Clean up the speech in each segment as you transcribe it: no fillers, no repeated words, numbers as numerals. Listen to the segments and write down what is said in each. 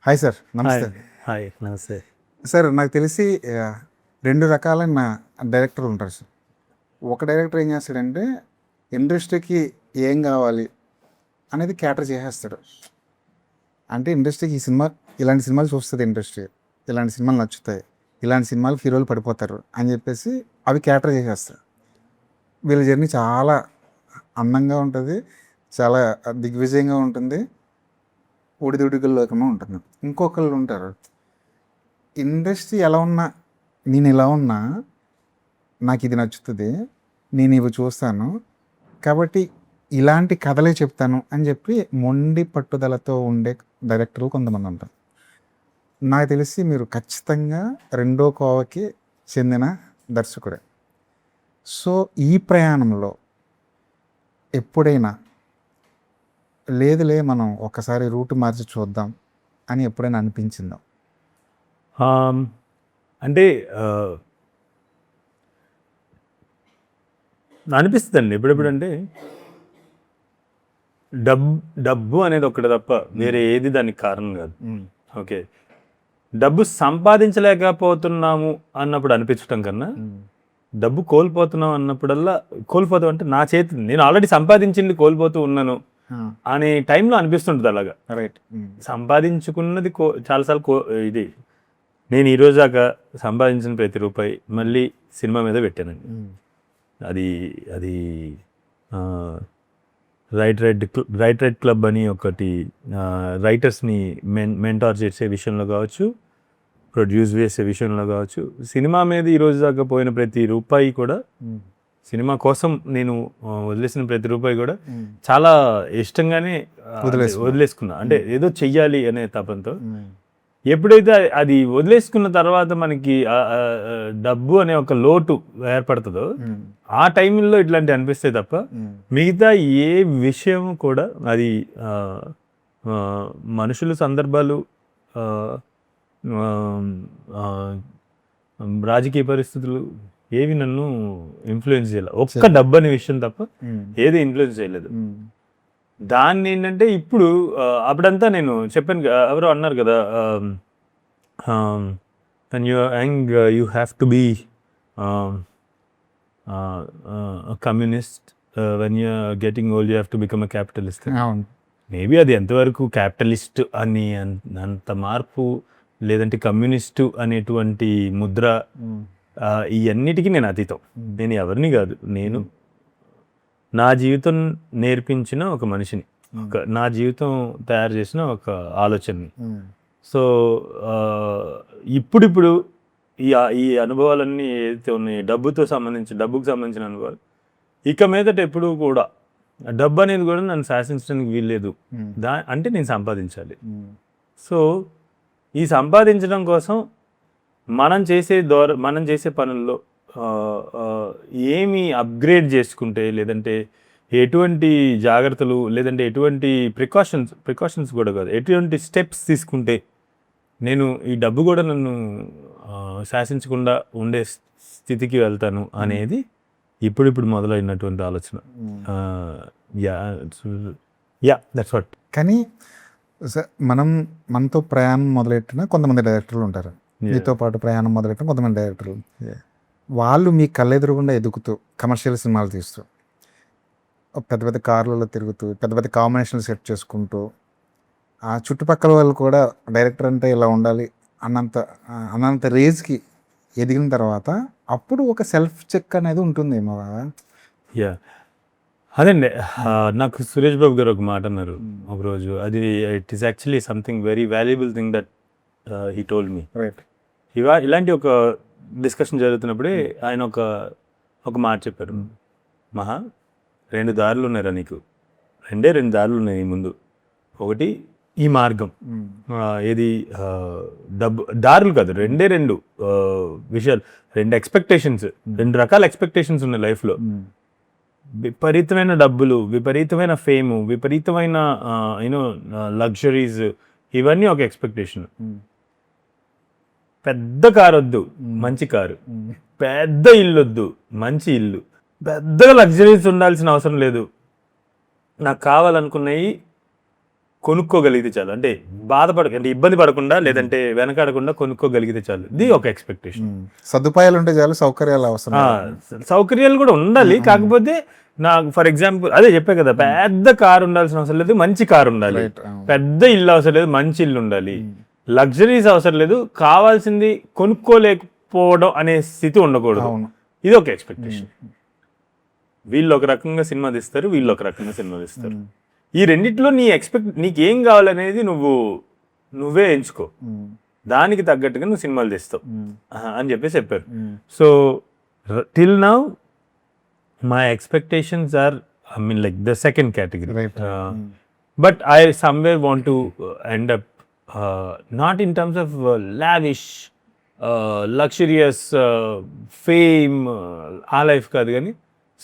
Hi sir, నమస్తే. Hi నమస్తే sir, నాకు తెలిసి రెండు రకాలైన డైరెక్టర్లు ఉంటారు సార్. ఒక డైరెక్టర్ ఏం చేస్తాడంటే ఇండస్ట్రీకి ఏం కావాలి అనేది క్యాటర్ చేసేస్తాడు. అంటే ఇండస్ట్రీకి ఈ సినిమా, ఇలాంటి సినిమాలు చూస్తుంది ఇండస్ట్రీ, ఇలాంటి సినిమాలు నచ్చుతాయి, ఇలాంటి సినిమాలు హీరోలు పడిపోతారు అని చెప్పేసి అవి క్యాటర్ చేసేస్తారు. వీళ్ళ జర్నీ చాలా అందంగా ఉంటుంది, చాలా దిగ్విజయంగా ఉంటుంది, ఒడిదుడుకుల్లోకమే ఉంటుంది. ఇంకొకళ్ళు ఉంటారు, ఇండస్ట్రీ ఎలా ఉన్నా, నేను ఎలా ఉన్నా నాకు ఇది నచ్చుతుంది, నేను ఇవి చూస్తాను కాబట్టి ఇలాంటి కథలే చెప్తాను అని చెప్పి మొండి పట్టుదలతో ఉండే డైరెక్టర్లు కొంతమంది ఉంటారు. నాకు తెలిసి మీరు ఖచ్చితంగా రెండో కోవకి చెందిన దర్శకుడే. సో ఈ ప్రయాణంలో ఎప్పుడైనా లేదులే మనం ఒకసారి రూట్ మార్చి చూద్దాం అని ఎప్పుడైనా అనిపించిందో? అంటే అనిపిస్తుందండి ఎప్పుడెప్పుడు. అంటే డబ్బు అనేది ఒకటి తప్ప వేరే ఏది దానికి కారణం కాదు. ఓకే, డబ్బు సంపాదించలేకపోతున్నాము అన్నప్పుడు అనిపించటం కన్నా డబ్బు కోల్పోతున్నాం అన్నప్పుడల్లా, కోల్పోతాం అంటే నా చేతి నేను ఆల్రెడీ సంపాదించింది కోల్పోతూ ఉన్నాను అనే టైంలో అనిపిస్తుంటుంది అలాగా. రైట్, సంపాదించుకున్నది చాలాసార్లు ఇది నేను ఈరోజు దాకా సంపాదించిన ప్రతి రూపాయి మళ్ళీ సినిమా మీద పెట్టానండి. అది అది రైట్ రైట్ క్లబ్ అని ఒకటి రైటర్స్ని మెంటార్ చేసే విషయంలో కావచ్చు, ప్రొడ్యూస్ చేసే విషయంలో కావచ్చు, సినిమా మీద ఈరోజు దాకా పోయిన ప్రతి రూపాయి కూడా, సినిమా కోసం నేను వదిలేసిన ప్రతి రూపాయి కూడా చాలా ఇష్టంగానే వదిలేసుకున్నా. అంటే ఏదో చెయ్యాలి అనే తపంతో. ఎప్పుడైతే అది వదిలేసుకున్న తర్వాత మనకి డబ్బు అనే ఒక లోటు ఏర్పడుతుందో ఆ టైంలో ఇట్లాంటి అనిపిస్తాయి తప్ప మిగతా ఏ విషయం కూడా, అది మనుషులు, సందర్భాలు, రాజకీయ పరిస్థితులు ఏవి నన్ను ఇన్ఫ్లుయెన్స్ చేయలేదు. ఒక్క డబ్బు అనే విషయం తప్ప ఏది ఇన్ఫ్లుయెన్స్ చేయలేదు. దాన్ని ఏంటంటే ఇప్పుడు అప్పుడంతా నేను చెప్పాను, ఎవరో అన్నారు కదా, when you are young you have to be a communist, when you are getting old you have to become a capitalist. Maybe అది ఎంతవరకు క్యాపిటలిస్ట్ అని అంత మార్పు, లేదంటే కమ్యూనిస్టు అనేటువంటి ముద్ర, ఇవన్నిటికీ నేను అతీతం. నేను ఎవరిని కాదు, నేను నా జీవితం నేర్పించిన ఒక మనిషిని, నా జీవితం తయారు చేసిన ఒక ఆలోచనని. సో ఇప్పుడు ఈ అనుభవాలన్నీ ఏదైతే ఉన్నాయి, డబ్బుకు సంబంధించిన అనుభవాలు, ఇక మీదట ఎప్పుడు కూడా డబ్బు అనేది కూడా నన్ను శాసించడానికి వీల్లేదు. అంటే నేను సంపాదించాలి. సో ఈ సంపాదించడం కోసం మనం చేసే పనుల్లో ఏమి అప్గ్రేడ్ చేసుకుంటే, లేదంటే ఎటువంటి జాగ్రత్తలు, లేదంటే ఎటువంటి ప్రికాషన్స్ కూడా కాదు, ఎటువంటి స్టెప్స్ తీసుకుంటే నేను ఈ డబ్బు కూడా నన్ను శాసించకుండా ఉండే స్థితికి వెళ్తాను అనేది ఇప్పుడు మొదలైనటువంటి ఆలోచన. That's what. కానీ మనతో ప్రయాణం మొదలెట్టిన కొంతమంది డైరెక్టర్లు ఉంటారు, మీతో పాటు ప్రయాణం మొదలెట్టిన కొంతమంది డైరెక్టర్లు. వాళ్ళు మీ కళ్ళెదురుగుండా ఎదుగుతూ కమర్షియల్ సినిమాలు తీస్తూ, పెద్ద పెద్ద కార్లలో తిరుగుతూ, పెద్ద పెద్ద కాంబినేషన్లు సెట్ చేసుకుంటూ, ఆ చుట్టుపక్కల వాళ్ళు కూడా డైరెక్టర్ అంటే ఇలా ఉండాలి అన్నంత రేంజ్కి ఎదిగిన తర్వాత అప్పుడు ఒక సెల్ఫ్ చెక్ అనేది ఉంటుందేమో కదా. అదండి, నాకు సురేష్ బాబు గారు ఒక మాట అన్నారు ఒకరోజు. అది it is actually something very valuable thing that he told me. Right. ఇలాంటి ఒక డిస్కషన్ జరుగుతున్నప్పుడే ఆయన ఒక మాట చెప్పారు. మహా, 2 దారులు ఉన్నారా నీకు, 2 దారులు ఉన్నాయి నీ ముందు. ఒకటి ఈ మార్గం, ఏది డబ్బు, దారులు కాదు, 2 విషయాలు, 2 ఎక్స్పెక్టేషన్స్, 2 రకాల ఎక్స్పెక్టేషన్స్ ఉన్నాయి లైఫ్లో. విపరీతమైన డబ్బులు, విపరీతమైన ఫేము, విపరీతమైన లగ్జరీస్, ఇవన్నీ ఒక ఎక్స్పెక్టేషన్. పెద్ద కారు వద్దు, మంచి కారు. పెద్ద ఇల్లు వద్దు, మంచి ఇల్లు. పెద్దగా లగ్జరీస్ ఉండాల్సిన అవసరం లేదు, నాకు కావాలనుకున్నవి కొనుక్కోగలిగితే చాలు, అంటే అంటే ఇబ్బంది పడకుండా లేదంటే వెనకాడకుండా కొనుక్కోగలిగితే చాలు, ఇది ఒక ఎక్స్పెక్టేషన్. సదుపాయాలు ఉంటే చాలు, సౌకర్యాలు అవసరం. సౌకర్యాలు కూడా ఉండాలి, కాకపోతే నాకు ఫర్ ఎగ్జాంపుల్ అదే చెప్పా కదా, పెద్ద కారు ఉండాల్సిన అవసరం లేదు, మంచి కారు ఉండాలి. పెద్ద ఇల్లు అవసరం లేదు, మంచి ఇల్లు ఉండాలి. లగ్జరీస్ అవసరం లేదు, కావాల్సింది కొనుక్కోలేకపోవడం అనే స్థితి ఉండకూడదు. ఇది ఒక ఎక్స్పెక్టేషన్. వీళ్ళు ఒక రకంగా సినిమా తీస్తారు, వీళ్ళు ఒక రకంగా సినిమా తీస్తారు. ఈ రెండిట్లో నీకేం కావాలనేది నువ్వే ఎంచుకో, దానికి తగ్గట్టుగా నువ్వు సినిమాలు తీస్తావు అని చెప్పేసి చెప్పారు. So till now my expectations are, I mean, like the second category. Right. But I somewhere want to end up not in terms of lavish, luxurious fame, ఆ లైఫ్ కాదు కానీ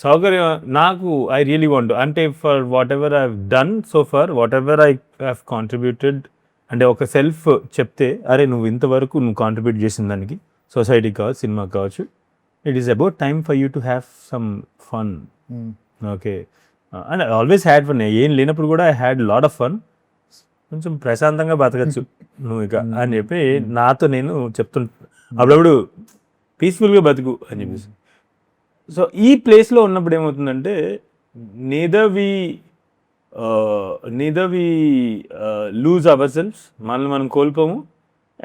సౌకర్యం. నాకు ఐ రియలీ వాంట్, అంటే for whatever I have done so far, whatever I have contributed, అంటే ఒక self చెప్తే అరే నువ్వు ఇంతవరకు నువ్వు కాంట్రిబ్యూట్ చేసిన దానికి, సొసైటీకి కావచ్చు, సినిమాకి కావచ్చు, it is about time for you to have some fun. Okay. And I always had fun. ఏం లేనప్పుడు కూడా I had lot of fun. కొంచెం ప్రశాంతంగా బతకచ్చు నువ్వు ఇక అని చెప్పి నాతో నేను చెప్తుంటా అప్పుడప్పుడు, పీస్ఫుల్గా బతుకు అని చెప్పేసి. సో ఈ ప్లేస్లో ఉన్నప్పుడు ఏమవుతుందంటే neither we lose ourselves, మనల్ని మనం కోల్పోము,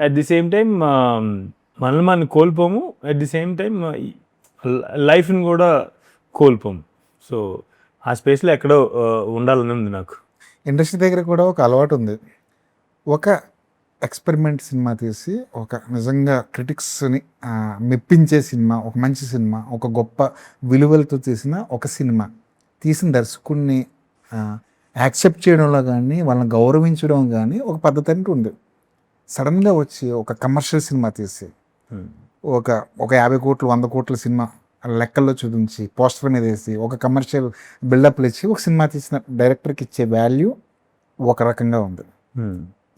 అట్ ది సేమ్ టైం మనల్ని కోల్పోము, అట్ ది సేమ్ టైం లైఫ్ని కూడా కోల్పోము. సో ఆ స్పేస్లో ఎక్కడో ఉండాలని ఉంది నాకు. ఇండస్ట్రీ దగ్గర కూడా ఒక అలవాటు ఉంది, ఒక ఎక్స్పెరిమెంట్ సినిమా తీసి ఒక నిజంగా క్రిటిక్స్ని మెప్పించే సినిమా, ఒక మంచి సినిమా, ఒక గొప్ప విలువలతో తీసిన ఒక సినిమా తీసిన దర్శకుడిని యాక్సెప్ట్ చేయడంలో కానీ వాళ్ళని గౌరవించడం కానీ ఒక పద్ధతి అంటూ ఉంది. సడన్గా వచ్చి ఒక కమర్షియల్ సినిమా తీసి ఒక 50 కోట్లు 100 కోట్ల సినిమా లెక్కల్లో చూపించి పోస్టర్ మీద వేసి ఒక కమర్షియల్ బిల్డప్లు ఇచ్చి ఒక సినిమా తీసిన డైరెక్టర్కి ఇచ్చే వాల్యూ ఒక రకంగా ఉంది.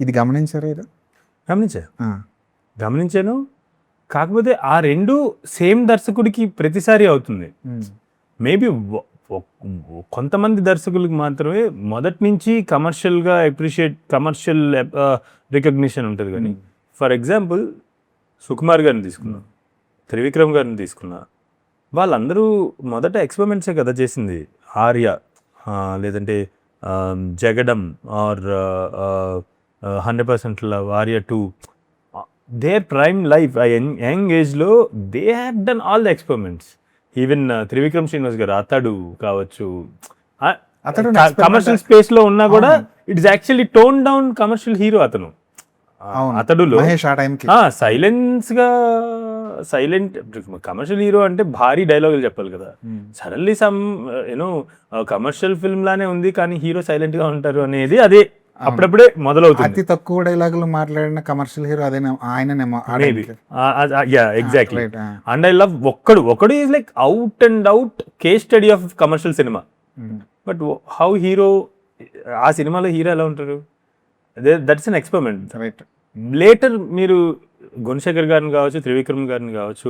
ఇది గమనించారా? ఇది గమనించాను. కాకపోతే ఆ రెండు సేమ్ దర్శకుడికి ప్రతిసారి అవుతుంది. మేబీ కొంతమంది దర్శకులకు మాత్రమే మొదటి నుంచి కమర్షియల్గా కమర్షియల్ రికగ్నిషన్ ఉంటుంది. కానీ ఫర్ ఎగ్జాంపుల్ సుకుమార్ గారిని తీసుకున్నా, త్రివిక్రమ్ గారిని తీసుకున్నా, వాళ్ళందరూ మొదట ఎక్స్పెరిమెంట్సే కదా చేసింది. ఆర్య లేదంటే Jagadam or 100% love, Arya 2, their prime life ఆ యంగ్ ఏజ్లో they have done all the experiments. Even Trivikram Srinivas గారు అతడు కావచ్చు, కమర్షియల్ స్పేస్లో ఉన్నా కూడా it's actually tone down commercial hero అతను. అతడులో సైలెంట్ కమర్షియల్ హీరో అంటే భారీ డైలాగులు చెప్పాలి కదా. సడన్లీ కమర్షియల్ ఫిల్మ్ లానే ఉంది కానీ హీరో సైలెంట్ గా ఉంటారు అనేది అదే అప్పుడప్పుడే మొదలవుతుంది. అతి తక్కువ డైలాగులు మాట్లాడిన కమర్షియల్ హీరో అదే ఆయననేమో. ఎగ్జాక్ట్లీ. అండ్ ఐ లవ్ ఒకడు is like out and out case study of commercial cinema. But how hero, ఆ సినిమాలో హీరో ఎలా ఉంటారు, దట్స్ అన్ ఎక్స్పెరిమెంట్. లేటర్ మీరు గుణశేఖర్ గారిని కావచ్చు, త్రివిక్రమ్ గారిని కావచ్చు,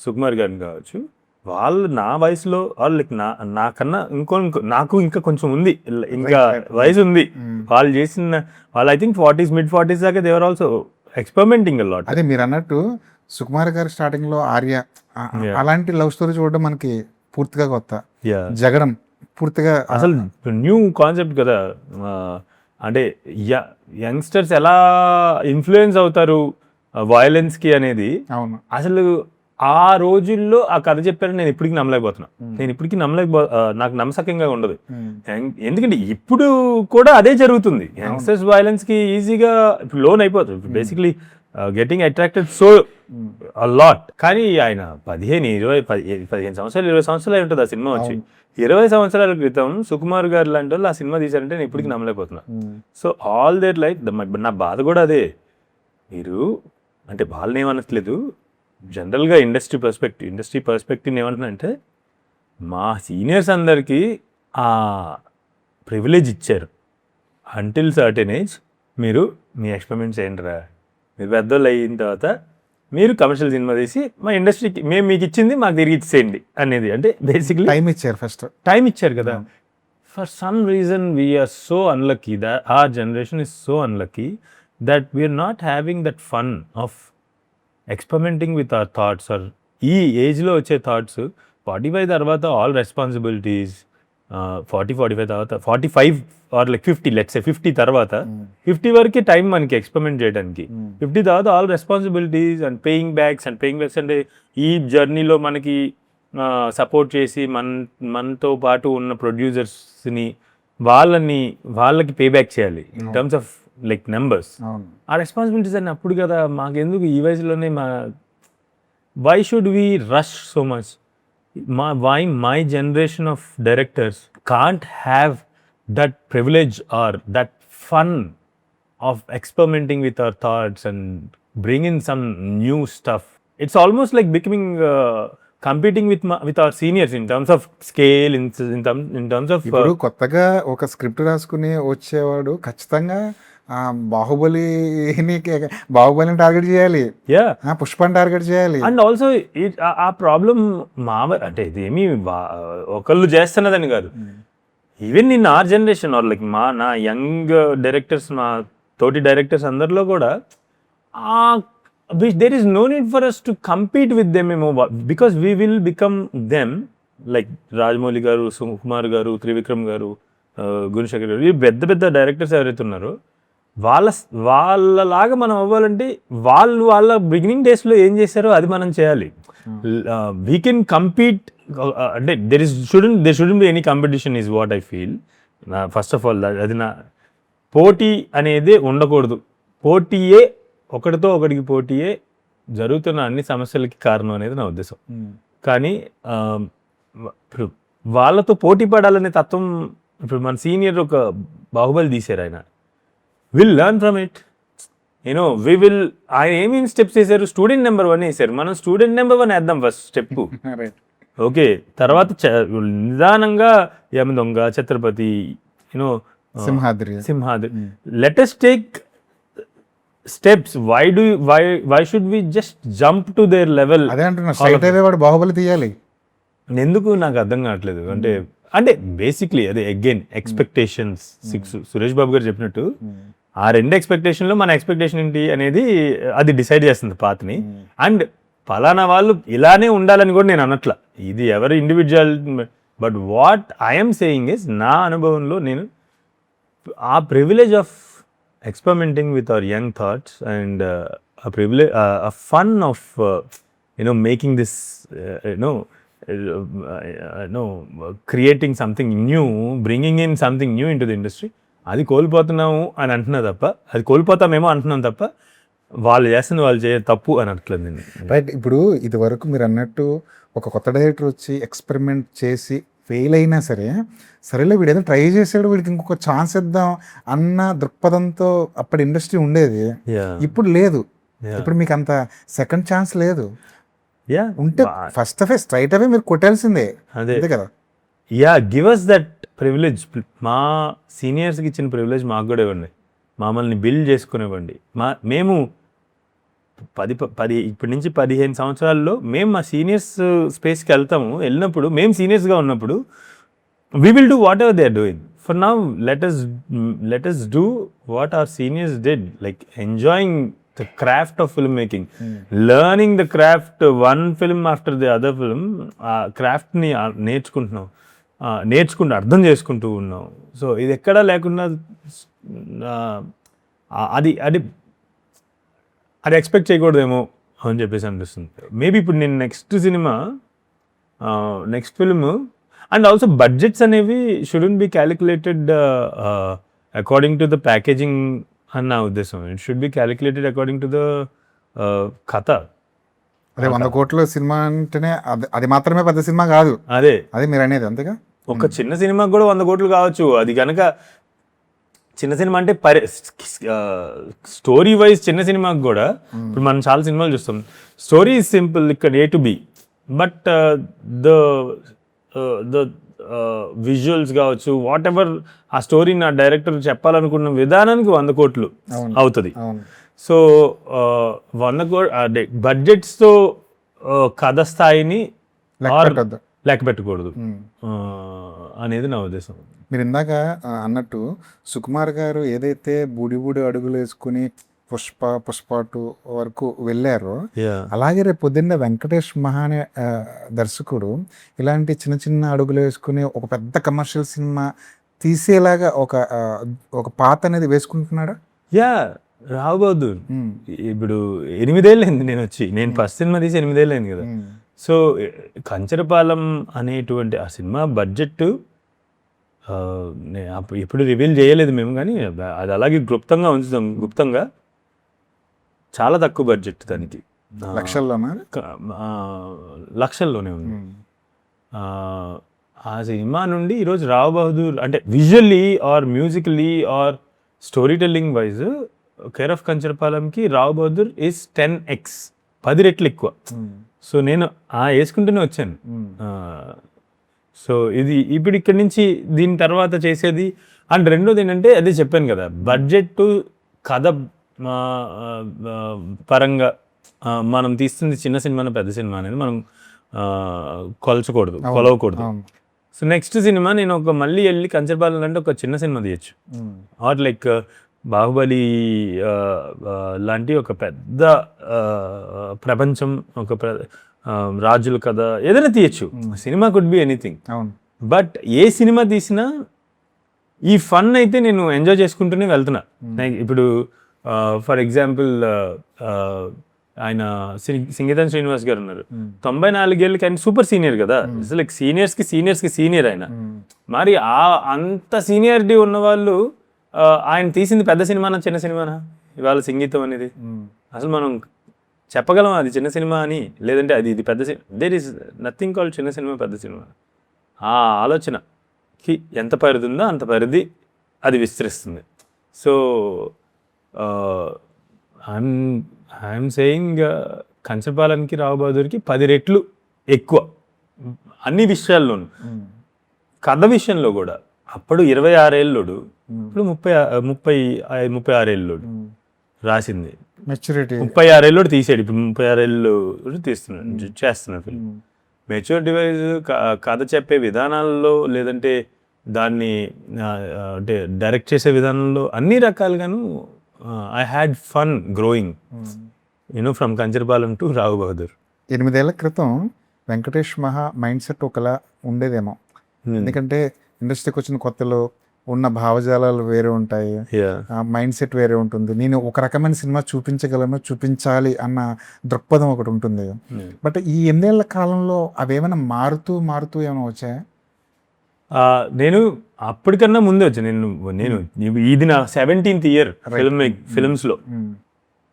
సుకుమార్ గారిని కావచ్చు, వాళ్ళు నా వయసులో వాళ్ళు లైక్ నాకన్నా నాకు ఇంకా కొంచెం ఉంది, ఇంకా వయసు ఉంది. వాళ్ళు చేసిన వాళ్ళు ఐ థింక్ 40s mid-40s దాకా they are also experimenting a lot. అదే మీరు అన్నట్టు సుకుమార్ గారు స్టార్టింగ్ లో ఆర్య అలాంటి లవ్ స్టోరీ చూడడం మనకి పూర్తిగా కొత్త. జగడం పూర్తిగా అసలు న్యూ కాన్సెప్ట్ కదా. అంటే యంగ్స్టర్స్ ఎలా ఇన్ఫ్లుయెన్స్ అవుతారు వయలెన్స్ కి అనేది. అవును. అసలు ఆ రోజుల్లో ఆ కథ చెప్పారని నేను ఇప్పటికీ నమ్మలేకపోతున్నా. నాకు నమ్మసకంగా ఉండదు. ఎందుకంటే ఇప్పుడు కూడా అదే జరుగుతుంది. యంగ్స్టర్స్ వయలెన్స్ కి ఈజీగా లోన్ అయిపోతుంది. Basically getting attracted so lot. కానీ ఆయన 15 సంవత్సరాలు 20 సంవత్సరాలు అయి ఉంటుంది ఆ సినిమా వచ్చి. 20 సంవత్సరాల క్రితం సుకుమార్ గారు లాంటి వాళ్ళు ఆ సినిమా తీశారంటే నేను ఇప్పటికీ నమ్మలేకపోతున్నా. సో ఆల్ దేర్ లైఫ్ నా బాధ కూడా అదే. మీరు అంటే వాళ్ళని ఏమనట్లేదు, జనరల్గా ఇండస్ట్రీ పర్స్పెక్టివ్ ఏమంటున్నానంటే మా సీనియర్స్ అందరికీ ఆ ప్రివిలేజ్ ఇచ్చారు. అంటిల్ సర్టెన్ ఏజ్ మీరు మీ ఎక్స్పెరిమెంట్స్ ఏంటరా, మీరు పెద్దోళ్ళు అయిన తర్వాత మీరు కమర్షియల్ సినిమా తీసి మా ఇండస్ట్రీకి మేము మీకు ఇచ్చింది మాకు తిరిగి ఇచ్చేయండి అనేది. అంటే బేసిక్లీ టైం ఇచ్చారు. ఫస్ట్ టైం ఇచ్చారు కదా. for some reason we are so unlucky, that our generation is so unlucky that we are not having that fun of experimenting with our thoughts, or ఈ ఏజ్లో వచ్చే థాట్స్ 45 తర్వాత all responsibilities, 45 తర్వాత 45 are like 50, let's say 50 తర్వాత 50 వరకే time మనకి experiment చేయడానికి. 50 తర్వాత all responsibilities and paying backs అంటే ఈ జర్నీలో మనకి సపోర్ట్ చేసి మనతో పాటు ఉన్న ప్రొడ్యూసర్స్ని వాళ్ళకి పే బ్యాక్ చేయాలి in terms of like numbers. ఆ రెస్పాన్సిబిలిటీస్ అని అప్పుడు కదా మాకెందుకు ఈ వయసులోనే why should we rush so much? Why my generation of directors can't have that privilege or that fun of experimenting with our thoughts and bring in some new stuff? It's almost like becoming competing with our seniors in terms of scale, in terms of ఇప్పుడు కొత్తగా ఒక script రాసుకుని వచ్చేవాడు ఖచ్చితంగా బాహుబలిని target చేయాలి, పుష్పని target చేయాలి. అండ్ ఆల్సో ఆ ప్రాబ్లం అంటే ఇదేమి ఒకళ్ళు చేస్తున్నదని కాదు, even in our generation or like నా యంగ్ డైరెక్టర్స్, మా తోటి డైరెక్టర్స్ అందరిలో కూడా there is no need for us to compete with them because we will become them. Like Rajamouli గారు, సుకుమార్ గారు, త్రివిక్రమ్ గారు, గుణశేఖర్ గారు, ఈ పెద్ద డైరెక్టర్స్ ఎవరైతే ఉన్నారో వాళ్ళలాగా మనం అవ్వాలంటే వాళ్ళ బిగినింగ్ డేస్లో ఏం చేశారో అది మనం చేయాలి. వీ కెన్ కంపీట్ అంటే there shouldn't be any competition is what I feel. First of all అది పోటీ అనేది ఉండకూడదు. పోటీయే ఒకటితో ఒకటికి పోటీయే జరుగుతున్న అన్ని సమస్యలకి కారణం అనేది నా ఉద్దేశం. కానీ ఇప్పుడు వాళ్ళతో పోటీ పడాలనే తత్వం, ఇప్పుడు మన సీనియర్ ఒక బాహుబలి తీశారు, ఆయన విల్ లెర్న్ ఫ్రమ్ ఇట్. ఆయన ఏమేమి స్టెప్స్ వేశారు, స్టూడెంట్ నెంబర్ 1 వేశారు, మనం స్టూడెంట్ నెంబర్ 1 వేద్దాం ఫస్ట్ స్టెప్. ఓకే, తర్వాత నిదానంగా Yamadonga, Chatrapathi, Simhadri, let us take steps. Why should we just jump to their level? అదే అంటున్నా, స్ట్రైట్ అవే వాడు బాహుబలి తీయాలి. ఎందుకు నాకు అర్థం కావట్లేదు. అంటే బేసిక్లీ అదే అగైన్ ఎక్స్పెక్టేషన్స్. సురేష్ బాబు గారు చెప్పినట్టు ఆ రెండు ఎక్స్పెక్టేషన్లో మన ఎక్స్పెక్టేషన్ ఏంటి అనేది అది డిసైడ్ చేస్తుంది పాత్ని. అండ్ ఫలానా వాళ్ళు ఇలానే ఉండాలని కూడా నేను అనట్లా, ఇది ఎవరి individual. But what I'm saying is, నా అనుభవంలో నేను ఆ privilege of experimenting with our young thoughts and a fun of making this creating something new, bringing in something new into the industry, అది కోల్పోతున్నాము అని అంటున్నా తప్ప, అది కోల్పోతామేమో అంటున్నాం తప్ప వాళ్ళు చేస్తుంది వాళ్ళు తప్పు అని అనట్లేదు నేను. రైట్. ఇప్పుడు ఇది వరకు మీరు అన్నట్టు ఒక కొత్త డైరెక్టర్ వచ్చి ఎక్స్పెరిమెంట్ చేసి ఫెయిల్ అయినా సరేలే వీడు ఏదో ట్రై చేసాడు, వీడికి ఇంకొక ఛాన్స్ ఇద్దాం అన్న దృక్పథంతో అప్పటి ఇండస్ట్రీ ఉండేది. ఇప్పుడు లేదు. ఇప్పుడు మీకు అంత సెకండ్ ఛాన్స్ లేదు. ఉంటే ఫస్ట్ ఆఫ్ స్ట్రైట్ అవే మీరు కొట్టాల్సిందే, అదే కదా. Give us that privilege. మా సీనియర్స్కి ఇచ్చిన ప్రివిలేజ్ మాకు కూడా ఇవ్వండి, మమ్మల్ని బిల్డ్ చేసుకునివ్వండి. మేము 10 ఇప్పటి నుంచి 15 సంవత్సరాల్లో మేము మా సీనియర్స్ స్పేస్కి వెళ్ళినప్పుడు మేము సీనియర్స్గా ఉన్నప్పుడు we will do whatever they are doing. For now, let us do what our seniors did, like enjoying the craft of filmmaking, learning the craft one film after the other film. Craft ni నేర్చుకుంటూ అర్థం చేసుకుంటూ ఉన్నాం. So ఇది ఎక్కడా లేకుండా అది expect చేయకూడదేమో అని చెప్పేసి అనిపిస్తుంది. మేబీ ఇప్పుడు నేను next film and also budgets అనేవి shouldn't be calculated according to the packaging అని నా ఉద్దేశం. It should be calculated according to the katha. అదే 100 కోట్ల సినిమా అంటేనే అది మాత్రమే పెద్ద సినిమా కాదు. అదే మీరు అనేది అంతేగా. ఒక చిన్న సినిమాకి కూడా 100 కోట్లు కావచ్చు. అది కనుక చిన్న సినిమా అంటే స్టోరీ వైజ్ చిన్న సినిమాకి కూడా ఇప్పుడు మనం చాలా సినిమాలు చూస్తాం, స్టోరీ ఈజ్ సింపుల్, ఇక్కడ A to B, but the visuals కావచ్చు, వాట్ ఎవర్ ఆ స్టోరీ నా డైరెక్టర్ చెప్పాలనుకున్న విధానానికి 100 కోట్లు అవుతుంది. సో 100 బడ్జెట్స్తో కథ స్థాయిని లెక్క పెట్టకూడదు అనేది నా ఉద్దేశం. మీరు ఇందాక అన్నట్టు సుకుమార్ గారు ఏదైతే బూడి అడుగులు వేసుకుని పుష్ప 2 వరకు వెళ్ళారో, అలాగే రేపు పొద్దున్న వెంకటేష్ మహానే దర్శకుడు ఇలాంటి చిన్న అడుగులు వేసుకుని ఒక పెద్ద కమర్షియల్ సినిమా తీసేలాగా ఒక పాత అనేది వేసుకుంటున్నాడా? రావు బహదూర్ ఇప్పుడు 8 ఏళ్ళైంది నేను ఫస్ట్ సినిమా తీసి 8 ఏళ్ళైంది కదా. సో కంచరపాలెం అనేటువంటి ఆ సినిమా బడ్జెట్ ఎప్పుడు రివీల్ చేయలేదు మేము, కానీ అది అలాగే గుప్తంగా చాలా తక్కువ బడ్జెట్ దానికి, లక్షల్లోనే ఉంది. ఆ సినిమా నుండి ఈరోజు రావు బహదూర్ అంటే visually or musically or story telling wise care of కంచరపాలెంకి రావు బహదూర్ ఈజ్ 10x 10 రెట్లు ఎక్కువ. సో నేను వేసుకుంటూనే వచ్చాను. సో ఇది ఇప్పుడు ఇక్కడి నుంచి దీని తర్వాత చేసేది. అండ్ రెండోది ఏంటంటే అదే చెప్పాను కదా, బడ్జెట్ కథ పరంగా మనం తీస్తుంది చిన్న సినిమా పెద్ద సినిమా అనేది మనం కొలవకూడదు. సో నెక్స్ట్ సినిమా నేను మళ్ళీ వెళ్ళి కంచరపాలెం అంటే ఒక చిన్న సినిమా తీయచ్చు, ఆర్ లైక్ బాహుబలి లాంటి ఒక పెద్ద ప్రపంచం, ఒక రాజుల కథ ఏదైనా తీయచ్చు. Cinema could be anything. But A cinema తీసినా ఈ ఫన్ అయితే నేను ఎంజాయ్ చేసుకుంటూనే వెళ్తున్నా. ఇప్పుడు ఫర్ ఎగ్జాంపుల్ ఆయన సింగీతం శ్రీనివాస్ గారు ఉన్నారు, 94 ఏళ్ళకి ఆయన సూపర్ సీనియర్ కదా, అసలు సీనియర్స్కి సీనియర్ ఆయన. మరి అంత సీనియారిటీ ఉన్న వాళ్ళు ఆయన తీసింది పెద్ద సినిమానా చిన్న సినిమానా? ఇవాళ సంగీతం అనేది అసలు మనం చెప్పగలం అది చిన్న సినిమా అని, లేదంటే ఇది పెద్ద సినిమా. దేర్ ఈస్ నథింగ్ కాల్డ్ చిన్న సినిమా పెద్ద సినిమా. ఆ ఆలోచనకి ఎంత పరిధి ఉందో అంత పరిధి అది విస్తరిస్తుంది. సో ఐఎమ్ సేయింగ్ కంచరపాలెంకి రావు బహదూర్కి 10 రెట్లు ఎక్కువ అన్ని విషయాల్లోనూ. కథ విషయంలో కూడా అప్పుడు 26 ఏళ్ళోడు, ఇప్పుడు 36 ఏళ్ళోడు రాసింది, మెచ్యూరిటీ 36 ఏళ్ళోడు తీసాడు, ఇప్పుడు 36 ఏళ్ళు చేస్తున్నాడు ఫిల్మ్. మెచ్యూరిటీ వైజ్ కథ చెప్పే విధానాల్లో, లేదంటే దాన్ని అంటే డైరెక్ట్ చేసే విధానంలో అన్ని రకాలుగాను I had fun growing from Kancharapalem to Rao Bahadur. 8 ఏళ్ల క్రితం వెంకటేష్ మహా మైండ్ సెట్ ఒకలా ఉండేదేమో, ఎందుకంటే ఇండస్ట్రీకి వచ్చిన కొత్తలో ఉన్న భావజాలాలు వేరే ఉంటాయి, మైండ్ సెట్ వేరే ఉంటుంది. నేను ఒక రకమైన సినిమా చూపించాలి అన్న దృక్పథం ఒకటి ఉంటుంది. బట్ ఈ 8 ఏళ్ల కాలంలో అవేమైనా మారుతూ ఏమైనా వచ్చాయా? నేను అప్పటికన్నా ముందే వచ్చాను. నేను ఇది నా 17th ఇయర్ ఫిల్మ్స్లో.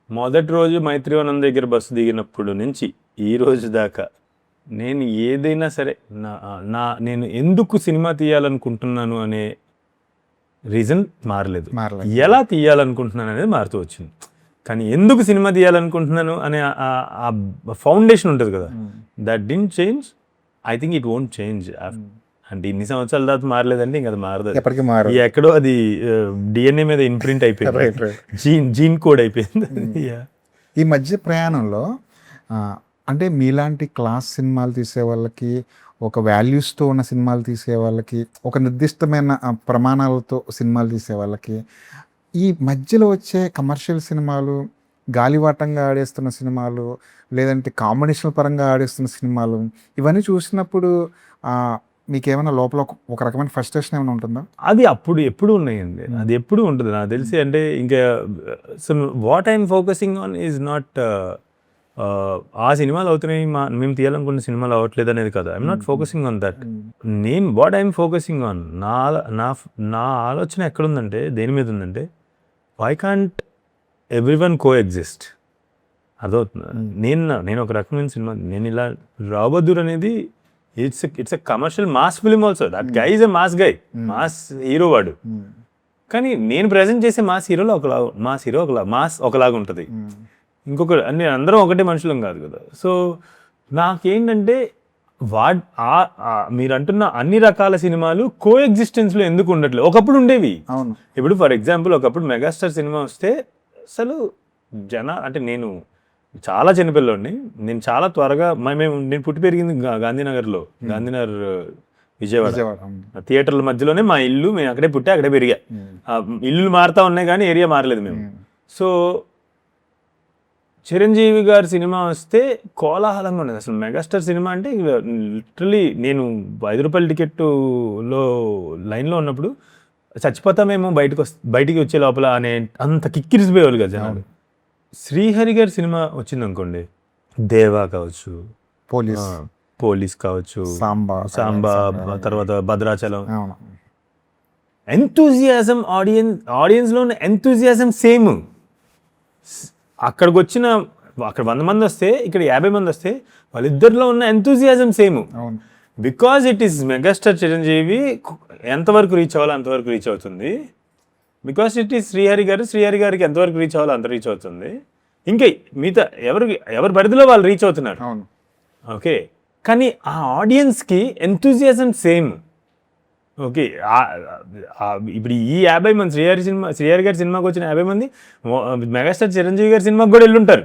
మొదటి రోజు మైత్రివనం దగ్గర బస్సు దిగినప్పుడు నుంచి ఈ రోజు దాకా నేను ఏదైనా సరే నేను ఎందుకు సినిమా తీయాలనుకుంటున్నాను అనే రీజన్ మారలేదు. ఎలా తీయాలనుకుంటున్నాను అనేది మారుతూ వచ్చింది, కానీ ఎందుకు సినిమా తీయాలనుకుంటున్నాను అనే ఆ ఫౌండేషన్ ఉంటుంది కదా, that didn't change. I think it won't change. అంటే ఇన్ని సంవత్సరాల తర్వాత మారలేదంటే ఇంకా అది మారదు, ఎక్కడో అది డిఎన్ఏ మీద ఇంప్రింట్ అయిపోయింది, జీన్ కోడ్ అయిపోయింది. ఈ మధ్య ప్రయాణంలో అంటే మీలాంటి క్లాస్ సినిమాలు తీసే వాళ్ళకి, ఒక వాల్యూస్తో ఉన్న సినిమాలు తీసే వాళ్ళకి, ఒక నిర్దిష్టమైన ప్రమాణాలతో సినిమాలు తీసే వాళ్ళకి, ఈ మధ్యలో వచ్చే కమర్షియల్ సినిమాలు, గాలివాటంగా ఆడేస్తున్న సినిమాలు, లేదంటే కాంబినేషన్ పరంగా ఆడేస్తున్న సినిమాలు, ఇవన్నీ చూసినప్పుడు మీకేమైనా లోపల ఒక రకమైన ఫ్రస్ట్రేషన్ ఏమైనా ఉంటుందా? అది అప్పుడు ఎప్పుడు ఉన్నాయండి, అది ఎప్పుడు ఉంటుంది నాకు తెలిసి. అంటే ఇంకా so what I'm focusing on is not ఆ సినిమాలు అవుతున్నాయి, మేము తీయాలనుకున్న సినిమాలు అవ్వట్లేదు అనేది కదా. I'm not focusing on that. నేను వాట్ ఐఎమ్ ఫోకసింగ్ ఆన్, నా ఆలోచన ఎక్కడుందంటే, దేని మీద ఉందంటే, why can't everyone coexist. అదవుతుంది. నేను ఒక రకమైన సినిమా, నేను ఇలా రావు బహదూర్ అనేది it's a commercial mass film also. That guy is a mass guy, mass hero వాడు. కానీ నేను ప్రజెంట్ చేసే మాస్ హీరోలో మాస్ ఒకలాగా ఉంటుంది, ఇంకొకటి అన్ని అందరం ఒకటే మనుషులం కాదు కదా. సో నాకేంటంటే మీరు అంటున్న అన్ని రకాల సినిమాలు కో ఎగ్జిస్టెన్స్లో ఎందుకు ఉండట్లేదు? ఒకప్పుడు ఉండేవి. ఇప్పుడు ఫర్ ఎగ్జాంపుల్ ఒకప్పుడు మెగాస్టార్ సినిమా వస్తే అసలు అంటే నేను చాలా చిన్నపిల్లోడిని. నేను చాలా త్వరగా నేను పుట్టి పెరిగింది గాంధీనగర్లో, గాంధీనగర్ విజయవాడ. థియేటర్ల మధ్యలోనే మా ఇల్లు. మేము అక్కడే పుట్టి అక్కడే పెరిగా. ఇల్లు మారుతా ఉన్నాయి కానీ ఏరియా మారలేదు మేము. సో చిరంజీవి గారి సినిమా వస్తే కోలాహలంగా ఉండేది. అసలు మెగాస్టార్ సినిమా అంటే లిటరలీ నేను 5 రూపాయల టికెట్లో లైన్లో ఉన్నప్పుడు చచ్చిపోతామేమో బయటికి వచ్చే లోపల అనే అంత కిక్కిరిసిపోయేవాళ్ళు కదా జనాలు. శ్రీహరి గారి సినిమా వచ్చింది అనుకోండి, దేవా కావచ్చు, పోలీస్ కావచ్చు, సాంబా, తర్వాత భద్రాచలం, ఎంతూజియాజం ఆడియన్స్లో ఉన్న ఎంతూజియాజం సేమ్. అక్కడ 100 మంది వస్తే ఇక్కడ 50 మంది వస్తే వాళ్ళిద్దరిలో ఉన్న enthusiasm same. Because it is megastar Chiranjeevi, ఎంతవరకు రీచ్ అవ్వాలో అంతవరకు రీచ్ అవుతుంది. బికాస్ ఇట్ ఈస్ శ్రీహరి గారికి ఎంతవరకు రీచ్ అవ్వాలో అంత రీచ్ అవుతుంది. ఇంకా మిగతా ఎవరి పరిధిలో వాళ్ళు రీచ్ అవుతున్నారు. ఓకే, కానీ ఆ ఆడియన్స్కి ఎంతూజియాజం సేమ్. ఓకే, ఇప్పుడు ఈ 50 మంది శ్రీహరి గారి సినిమాకి వచ్చిన 50 మంది మెగాస్టార్ చిరంజీవి గారి సినిమాకి కూడా వెళ్ళుంటారు.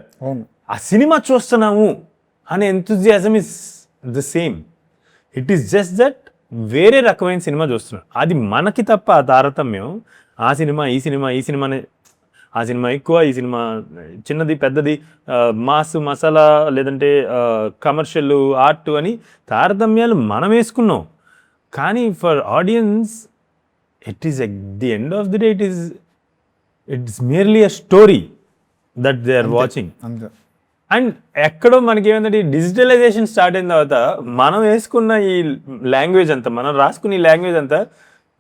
ఆ సినిమా చూస్తున్నాము అనే enthusiasm is the same. It is just that వేరే రకమైన సినిమా చూస్తున్నాం. అది మనకి తప్ప ఆ తారతమ్యం ఆ సినిమా ఈ సినిమానే, ఆ సినిమా ఎక్కువ, ఈ సినిమా చిన్నది పెద్దది, మాస్ మసాలా లేదంటే కమర్షియల్ ఆర్ట్ అని తారతమ్యాలు మనం వేసుకున్నాం. కానీ for audience it is at the end of the day it's merely a story that they are watching. And ఎక్కడో మనకి ఏమంటే డిజిటలైజేషన్ స్టార్ట్ అయిన తర్వాత మనం వేసుకున్న ఈ లాంగ్వేజ్ అంతా, మనం రాసుకున్న ఈ లాంగ్వేజ్ అంతా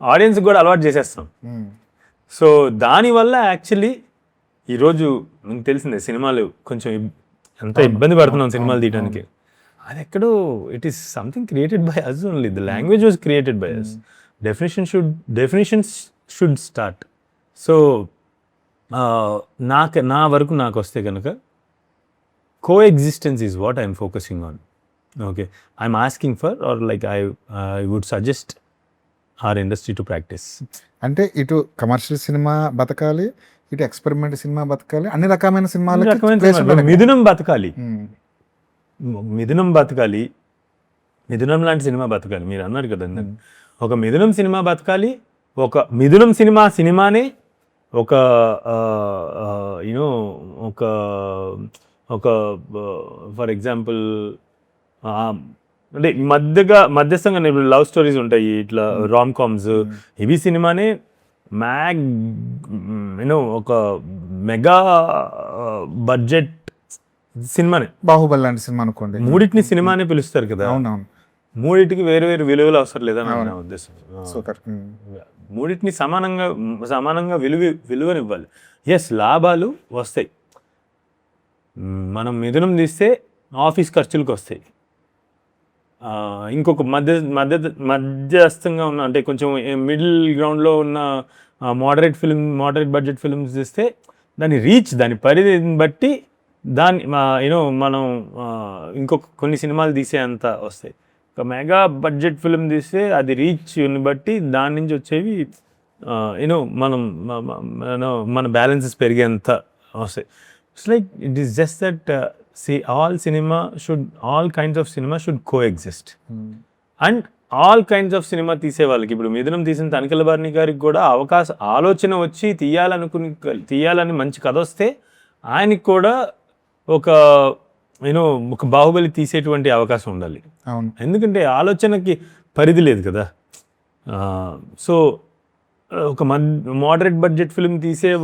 ఆడియన్స్ కూడా అలవాటు చేసేస్తాం. సో దానివల్ల యాక్చువల్లీ ఈరోజు మీకు తెలిసిందే సినిమాలు కొంచెం ఎంత ఇబ్బంది పడుతున్నాం సినిమాలు తీయడానికి. అది ఎక్కడో it is something created by us only. The language was created by us. Definitions should start. So నా వరకు నాకు వస్తే కనుక coexistence is what I'm focusing on. Okay, I'm asking for, or like I would suggest our industry to practice. అంటే ఇటు commercial cinema బతకాలి, ఇటు experiment cinema బతకాలి, అన్ని రకమైన సినిమాలు మిథునం బతకాలి. మిథునం లాంటి సినిమా బతకాలి. మీరు అన్నారు కదా, ఒక మిథునం సినిమా బతకాలి. ఒక మిథునం సినిమానే ఒక ఫర్ ఎగ్జాంపుల్ అంటే మధ్యస్థంగా ఇప్పుడు లవ్ స్టోరీస్ ఉంటాయి, ఇట్లా రామ్ కామ్స్, ఇవి సినిమానే ఒక మెగా బడ్జెట్ సినిమానే. బాహుబలి లాంటి సినిమా అనుకోండి, మూడింటిని సినిమానే పిలుస్తారు కదా. అవునవును, మూడింటికి వేరు వేరు విలువలు అవసరం లేదని నా ఉద్దేశం. మూడింటిని సమానంగా విలువనివ్వాలి. ఎస్, లాభాలు వస్తాయి. మనం మిథునం తీస్తే ఆఫీస్ ఖర్చులకు వస్తాయి. ఇంకొక మధ్యస్థంగా ఉన్న అంటే కొంచెం మిడిల్ గ్రౌండ్లో ఉన్న మోడరేట్ బడ్జెట్ ఫిల్మ్స్ తీస్తే దాని పరిధిని బట్టి మనం ఇంకొక కొన్ని సినిమాలు తీసే అంత వస్తాయి. ఒక మెగా బడ్జెట్ ఫిల్మ్ తీస్తే అది రీచ్ని బట్టి దాని నుంచి వచ్చేవి మన బ్యాలెన్సెస్ పెరిగేంత వస్తాయి. It's like it is just that all kinds of cinema should coexist. And all kinds of cinema తీసే వాళ్ళకి, ఇప్పుడు మిథునం తీసిన తనికెళ్ళ భరణి గారికి కూడా ఆలోచన వచ్చి తీయాలని మంచి కథ వస్తే ఆయనకి కూడా ఒక బాహుబలి తీసేటువంటి అవకాశం ఉండాలి. ఎందుకంటే ఆలోచనకి పరిధి లేదు కదా. సో ఒక మోడరేట్ బడ్జెట్ ఫిల్మ్ తీసే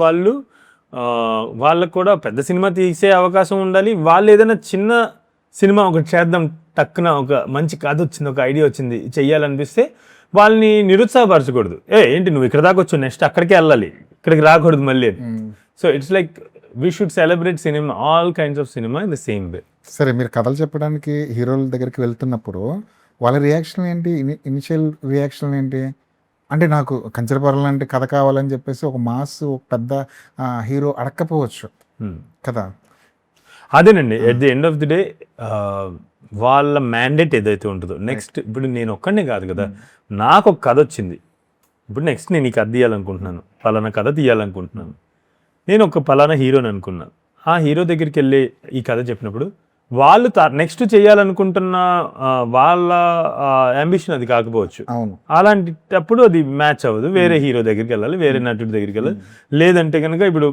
వాళ్ళకు కూడా పెద్ద సినిమా తీసే అవకాశం ఉండాలి. వాళ్ళు ఏదైనా చిన్న సినిమా ఒకటి చేద్దాం, టక్కున ఒక మంచి కథ వచ్చింది, ఒక ఐడియా వచ్చింది, చెయ్యాలనిపిస్తే వాళ్ళని నిరుత్సాహపరచకూడదు. ఏంటి నువ్వు ఇక్కడ దాకా వచ్చావు, నెక్స్ట్ అక్కడికే వెళ్ళాలి, ఇక్కడికి రాకూడదు మళ్ళీ. So it's like we should celebrate cinema, all kinds of cinema in the same way. సరే, మీరు కథలు చెప్పడానికి హీరోల దగ్గరికి వెళ్తున్నప్పుడు వాళ్ళ రియాక్షన్ ఏంటి? ఇనిషియల్ రియాక్షన్ ఏంటి? అంటే నాకు కంచరపర్ల లాంటి కథ కావాలని చెప్పేసి ఒక మాస్ ఒక పెద్ద హీరో అడక్కపోవచ్చు కదా. అదేనండి, at the end of the day వాళ్ళ మ్యాండేట్ ఏదైతే ఉంటుందో, నెక్స్ట్ ఇప్పుడు నేను ఒక్కడే కాదు కదా, నాకు ఒక కథ వచ్చింది, ఇప్పుడు నెక్స్ట్ నేను ఈ కథ తీయాలనుకుంటున్నాను, పలానా కథ తీయాలనుకుంటున్నాను, నేను ఒక పలానా హీరోని అనుకున్నాను, ఆ హీరో దగ్గరికి వెళ్ళి ఈ కథ చెప్పినప్పుడు వాళ్ళు నెక్స్ట్ చేయాలనుకుంటున్న వాళ్ళ అంబిషన్ అది కాకపోవచ్చు. అవును. అలాంటప్పుడు అది మ్యాచ్ అవ్వదు. వేరే హీరో దగ్గరికి వెళ్ళాలి, వేరే నటుడి దగ్గరికి వెళ్ళాలి. లేదంటే కనుక ఇప్పుడు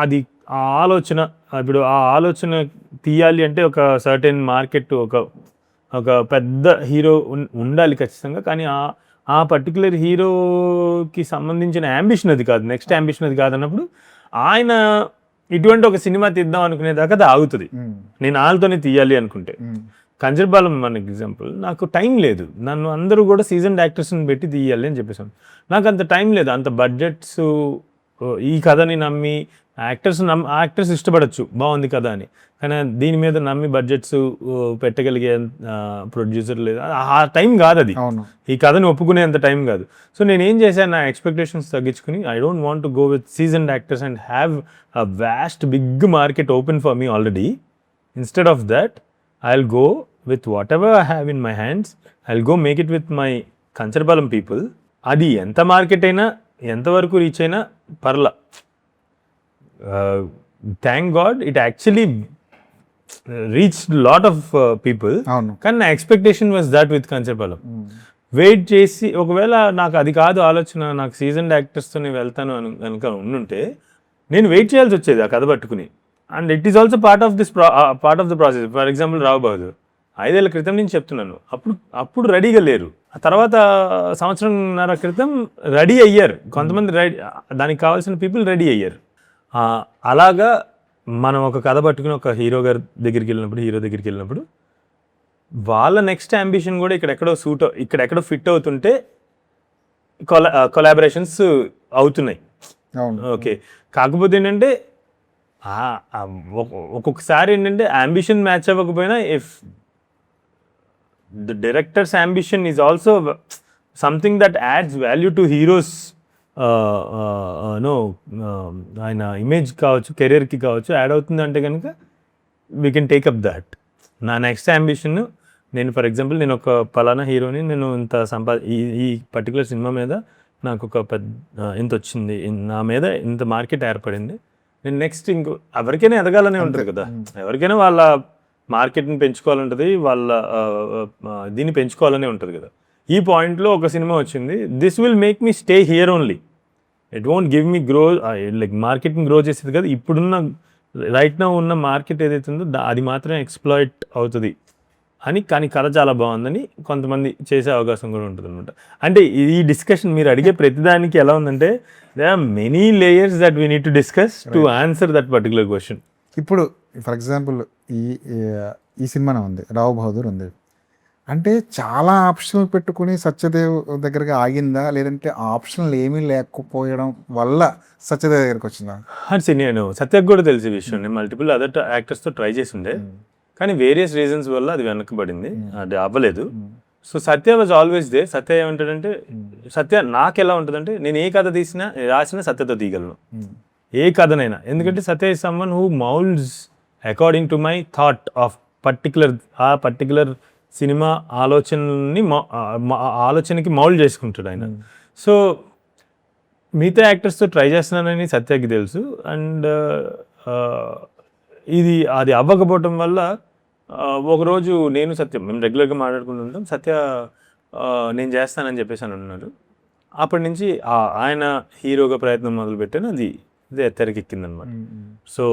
అది ఆ ఆలోచన, ఇప్పుడు ఆ ఆలోచన తీయాలి అంటే ఒక సర్టెన్ మార్కెట్, ఒక పెద్ద హీరో ఉండాలి ఖచ్చితంగా. కానీ ఆ పర్టికులర్ హీరోకి సంబంధించిన అంబిషన్ అది కాదు, నెక్స్ట్ అంబిషన్ అది కాదన్నప్పుడు ఆయన ఇటువంటి ఒక సినిమా తీద్దాం అనుకునేదాకా అది ఆగుతుంది. నేను వాళ్ళతోనే తీయాలి అనుకుంటే. కంజర్బాలం మనకి ఎగ్జాంపుల్, నాకు టైం లేదు, నన్ను అందరూ కూడా సీజన్ యాక్టర్స్ని పెట్టి తీయాలి అని చెప్పేసాను. నాకు అంత టైం లేదు, అంత బడ్జెట్స్ ఈ కథని నమ్మి యాక్టర్స్ ఇష్టపడచ్చు బాగుంది కదా అని, కానీ దీని మీద నమ్మి బడ్జెట్స్ పెట్టగలిగే ప్రొడ్యూసర్ లేదు, ఆ టైం కాదు అది, ఈ కథని ఒప్పుకునేంత టైం కాదు. సో నేను ఏం చేశాను, నా ఎక్స్పెక్టేషన్స్ తగ్గించుకుని I don't want to go with season actors and have a vast big market open for me already. Instead of that I'll go with whatever I have in my hands. I'll go make it with my Kancharapalem people. అది ఎంత market అయినా ఎంతవరకు reach అయినా పర్లా. Thank God it actually reach lot of people. కానీ నా expectation was that with Kancharapalem. Wait చేసి ఒకవేళ నాకు అది కాదు ఆలోచన, నాకు సీజన్ యాక్టర్స్తోనే వెళ్తాను అని కనుక ఉండుంటే నేను వెయిట్ చేయాల్సి వచ్చేది ఆ కథ పట్టుకుని. And it is also part of the process. For example Rao Bahadur 5 ఏళ్ల క్రితం నుంచి చెప్తున్నాను, అప్పుడు రెడీగా లేరు. ఆ తర్వాత సంవత్సరంన్నర క్రితం రెడీ అయ్యారు కొంతమంది, దానికి కావాల్సిన పీపుల్ రెడీ అయ్యారు. అలాగా మనం ఒక కథ పట్టుకుని ఒక హీరో దగ్గరికి వెళ్ళినప్పుడు వాళ్ళ నెక్స్ట్ అంబిషన్ కూడా ఇక్కడెక్కడో ఫిట్ అవుతుంటే కొలాబరేషన్స్ అవుతున్నాయి. ఓకే, కాకపోతే ఏంటంటే ఒక్కొక్కసారి ఏంటంటే అంబిషన్ మ్యాచ్ అవ్వకపోయినా, if the directors ambition is also something that adds value to heroes ఆయన ఇమేజ్ కావచ్చు, కెరియర్కి కావచ్చు, యాడ్ అవుతుంది అంటే కనుక వీ కెన్ టేకప్ దట్. నా నెక్స్ట్ అంబిషన్, నేను ఫర్ ఎగ్జాంపుల్ నేను ఒక పలానా హీరోని, నేను ఇంత ఈ పర్టికులర్ సినిమా మీద నాకు ఒక ఇంత వచ్చింది, నా మీద ఇంత మార్కెట్ ఏర్పడింది, నేను నెక్స్ట్ ఎవరికైనా ఎదగాలనే ఉంటుంది కదా, ఎవరికైనా వాళ్ళ మార్కెట్ని పెంచుకోవాలంటుంది, వాళ్ళ దీన్ని పెంచుకోవాలనే ఉంటుంది కదా. ఈ పాయింట్లో ఒక సినిమా వచ్చింది, this will make me stay here only, it won't give me grow, like మార్కెట్ని గ్రో చేసేది కదా, ఇప్పుడున్న రైట్ నౌ ఉన్న మార్కెట్ ఏదైతే ఉందో అది మాత్రమే ఎక్స్ప్లాయిట్ అవుతుంది అని. కానీ కథ చాలా బాగుందని కొంతమంది చేసే అవకాశం కూడా ఉంటుంది అనమాట. అంటే ఈ డిస్కషన్ మీరు అడిగే ప్రతిదానికి ఎలా ఉందంటే they are many layers that we need to discuss to answer that particular question. ఇప్పుడు ఫర్ ఎగ్జాంపుల్ ఈ సినిమానే ఉంది, రావు బహదూర్ ఉంది అంటే చాలా ఆప్షన్లు పెట్టుకుని సత్యదేవ్ దగ్గరగా ఆగిందా, లేదంటే ఆప్షన్లు ఏమీ లేకపోయడం వల్ల సత్యదేవ్ దగ్గరికి వచ్చిందా? అంటే నేను సత్యకు కూడా తెలిసే విషయం, నేను మల్టిపుల్ అదర్ యాక్టర్స్తో ట్రై చేసి ఉండే, కానీ వేరియస్ రీజన్స్ వల్ల అది వెనకబడింది, అది అవ్వలేదు. So Satya was always there. Satya ఏమంటాడంటే, సత్య నాకు ఎలా ఉంటుందంటే, నేను ఏ కథ రాసినా సత్యతో తీయగలను, ఏ కథనైనా. ఎందుకంటే Satya is someone who moulds according to my thought of particular cinema ఆలోచనకి మౌల్డ్ చేసుకుంటాడు ఆయన. సో మిగతా యాక్టర్స్తో ట్రై చేస్తున్నానని సత్యకి తెలుసు. అండ్ అది అవ్వకపోవటం వల్ల ఒకరోజు నేను సత్యం మేము రెగ్యులర్గా మాట్లాడుకుంటుంటాం. సత్య నేను చేస్తానని చెప్పేసి అని అన్నారు. అప్పటి నుంచి ఆయన హీరోగా ప్రయత్నం మొదలుపెట్టాను, అది తెరకెక్కిందనమాట. సో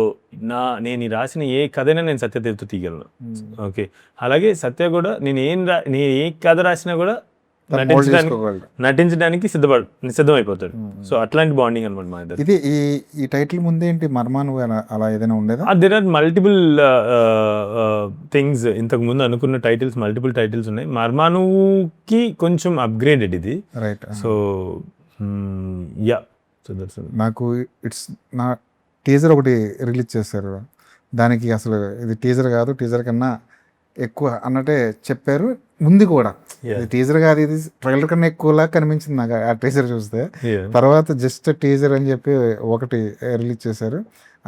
నేను రాసిన ఏ కథైనా నేను సత్యదేవ్తో తీయగలను. ఓకే, అలాగే సత్య కూడా నేను ఏ కథ రాసినా కూడా నటించడానికి సిద్ధమైపోతాడు. సో అట్లాంటి బాండింగ్ అనమాట మా ఇద్దరు. ఇది ఈ టైటిల్ ముందేంటి మర్మాను అలా ఏదైనా ఉండేదా? There are multiple things. ఇంతకు ముందు అనుకున్న టైటిల్స్ మల్టిపుల్ టైటిల్స్ ఉన్నాయి. మర్మానుకి కొంచెం అప్గ్రేడెడ్ ఇది, రైట్? సో యా, నాకు నా టీజర్ ఒకటి రిలీజ్ చేశారు, దానికి అసలు ఇది టీజర్ కాదు, టీజర్ కన్నా ఎక్కువ అన్నట్టే చెప్పారు ముందు కూడా. ఇది టీజర్ కాదు, ఇది ట్రైలర్ కన్నా ఎక్కువలా కనిపించింది నాకు ఆ టీజర్ చూస్తే. తర్వాత జస్ట్ టీజర్ అని చెప్పి ఒకటి రిలీజ్ చేశారు.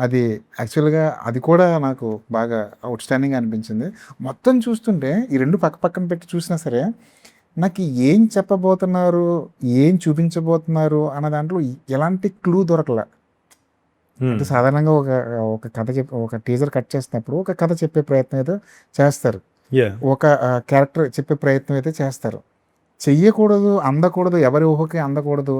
అది యాక్చువల్గా అది కూడా నాకు బాగా అవుట్ స్టాండింగ్ అనిపించింది. మొత్తం చూస్తుంటే ఈ రెండు పక్కన పెట్టి చూసినా సరే నాకు ఏం చెప్పబోతున్నారు, ఏం చూపించబోతున్నారు అన్న దాంట్లో ఎలాంటి క్లూ దొరకలే. అంటే సాధారణంగా ఒక కథ ఒక టీజర్ కట్ చేసినప్పుడు ఒక కథ చెప్పే ప్రయత్నం అయితే చేస్తారు, ఒక క్యారెక్టర్ చెప్పే ప్రయత్నం అయితే చేస్తారు. చెయ్యకూడదు, అందకూడదు, ఎవరి ఊహకి అందకూడదు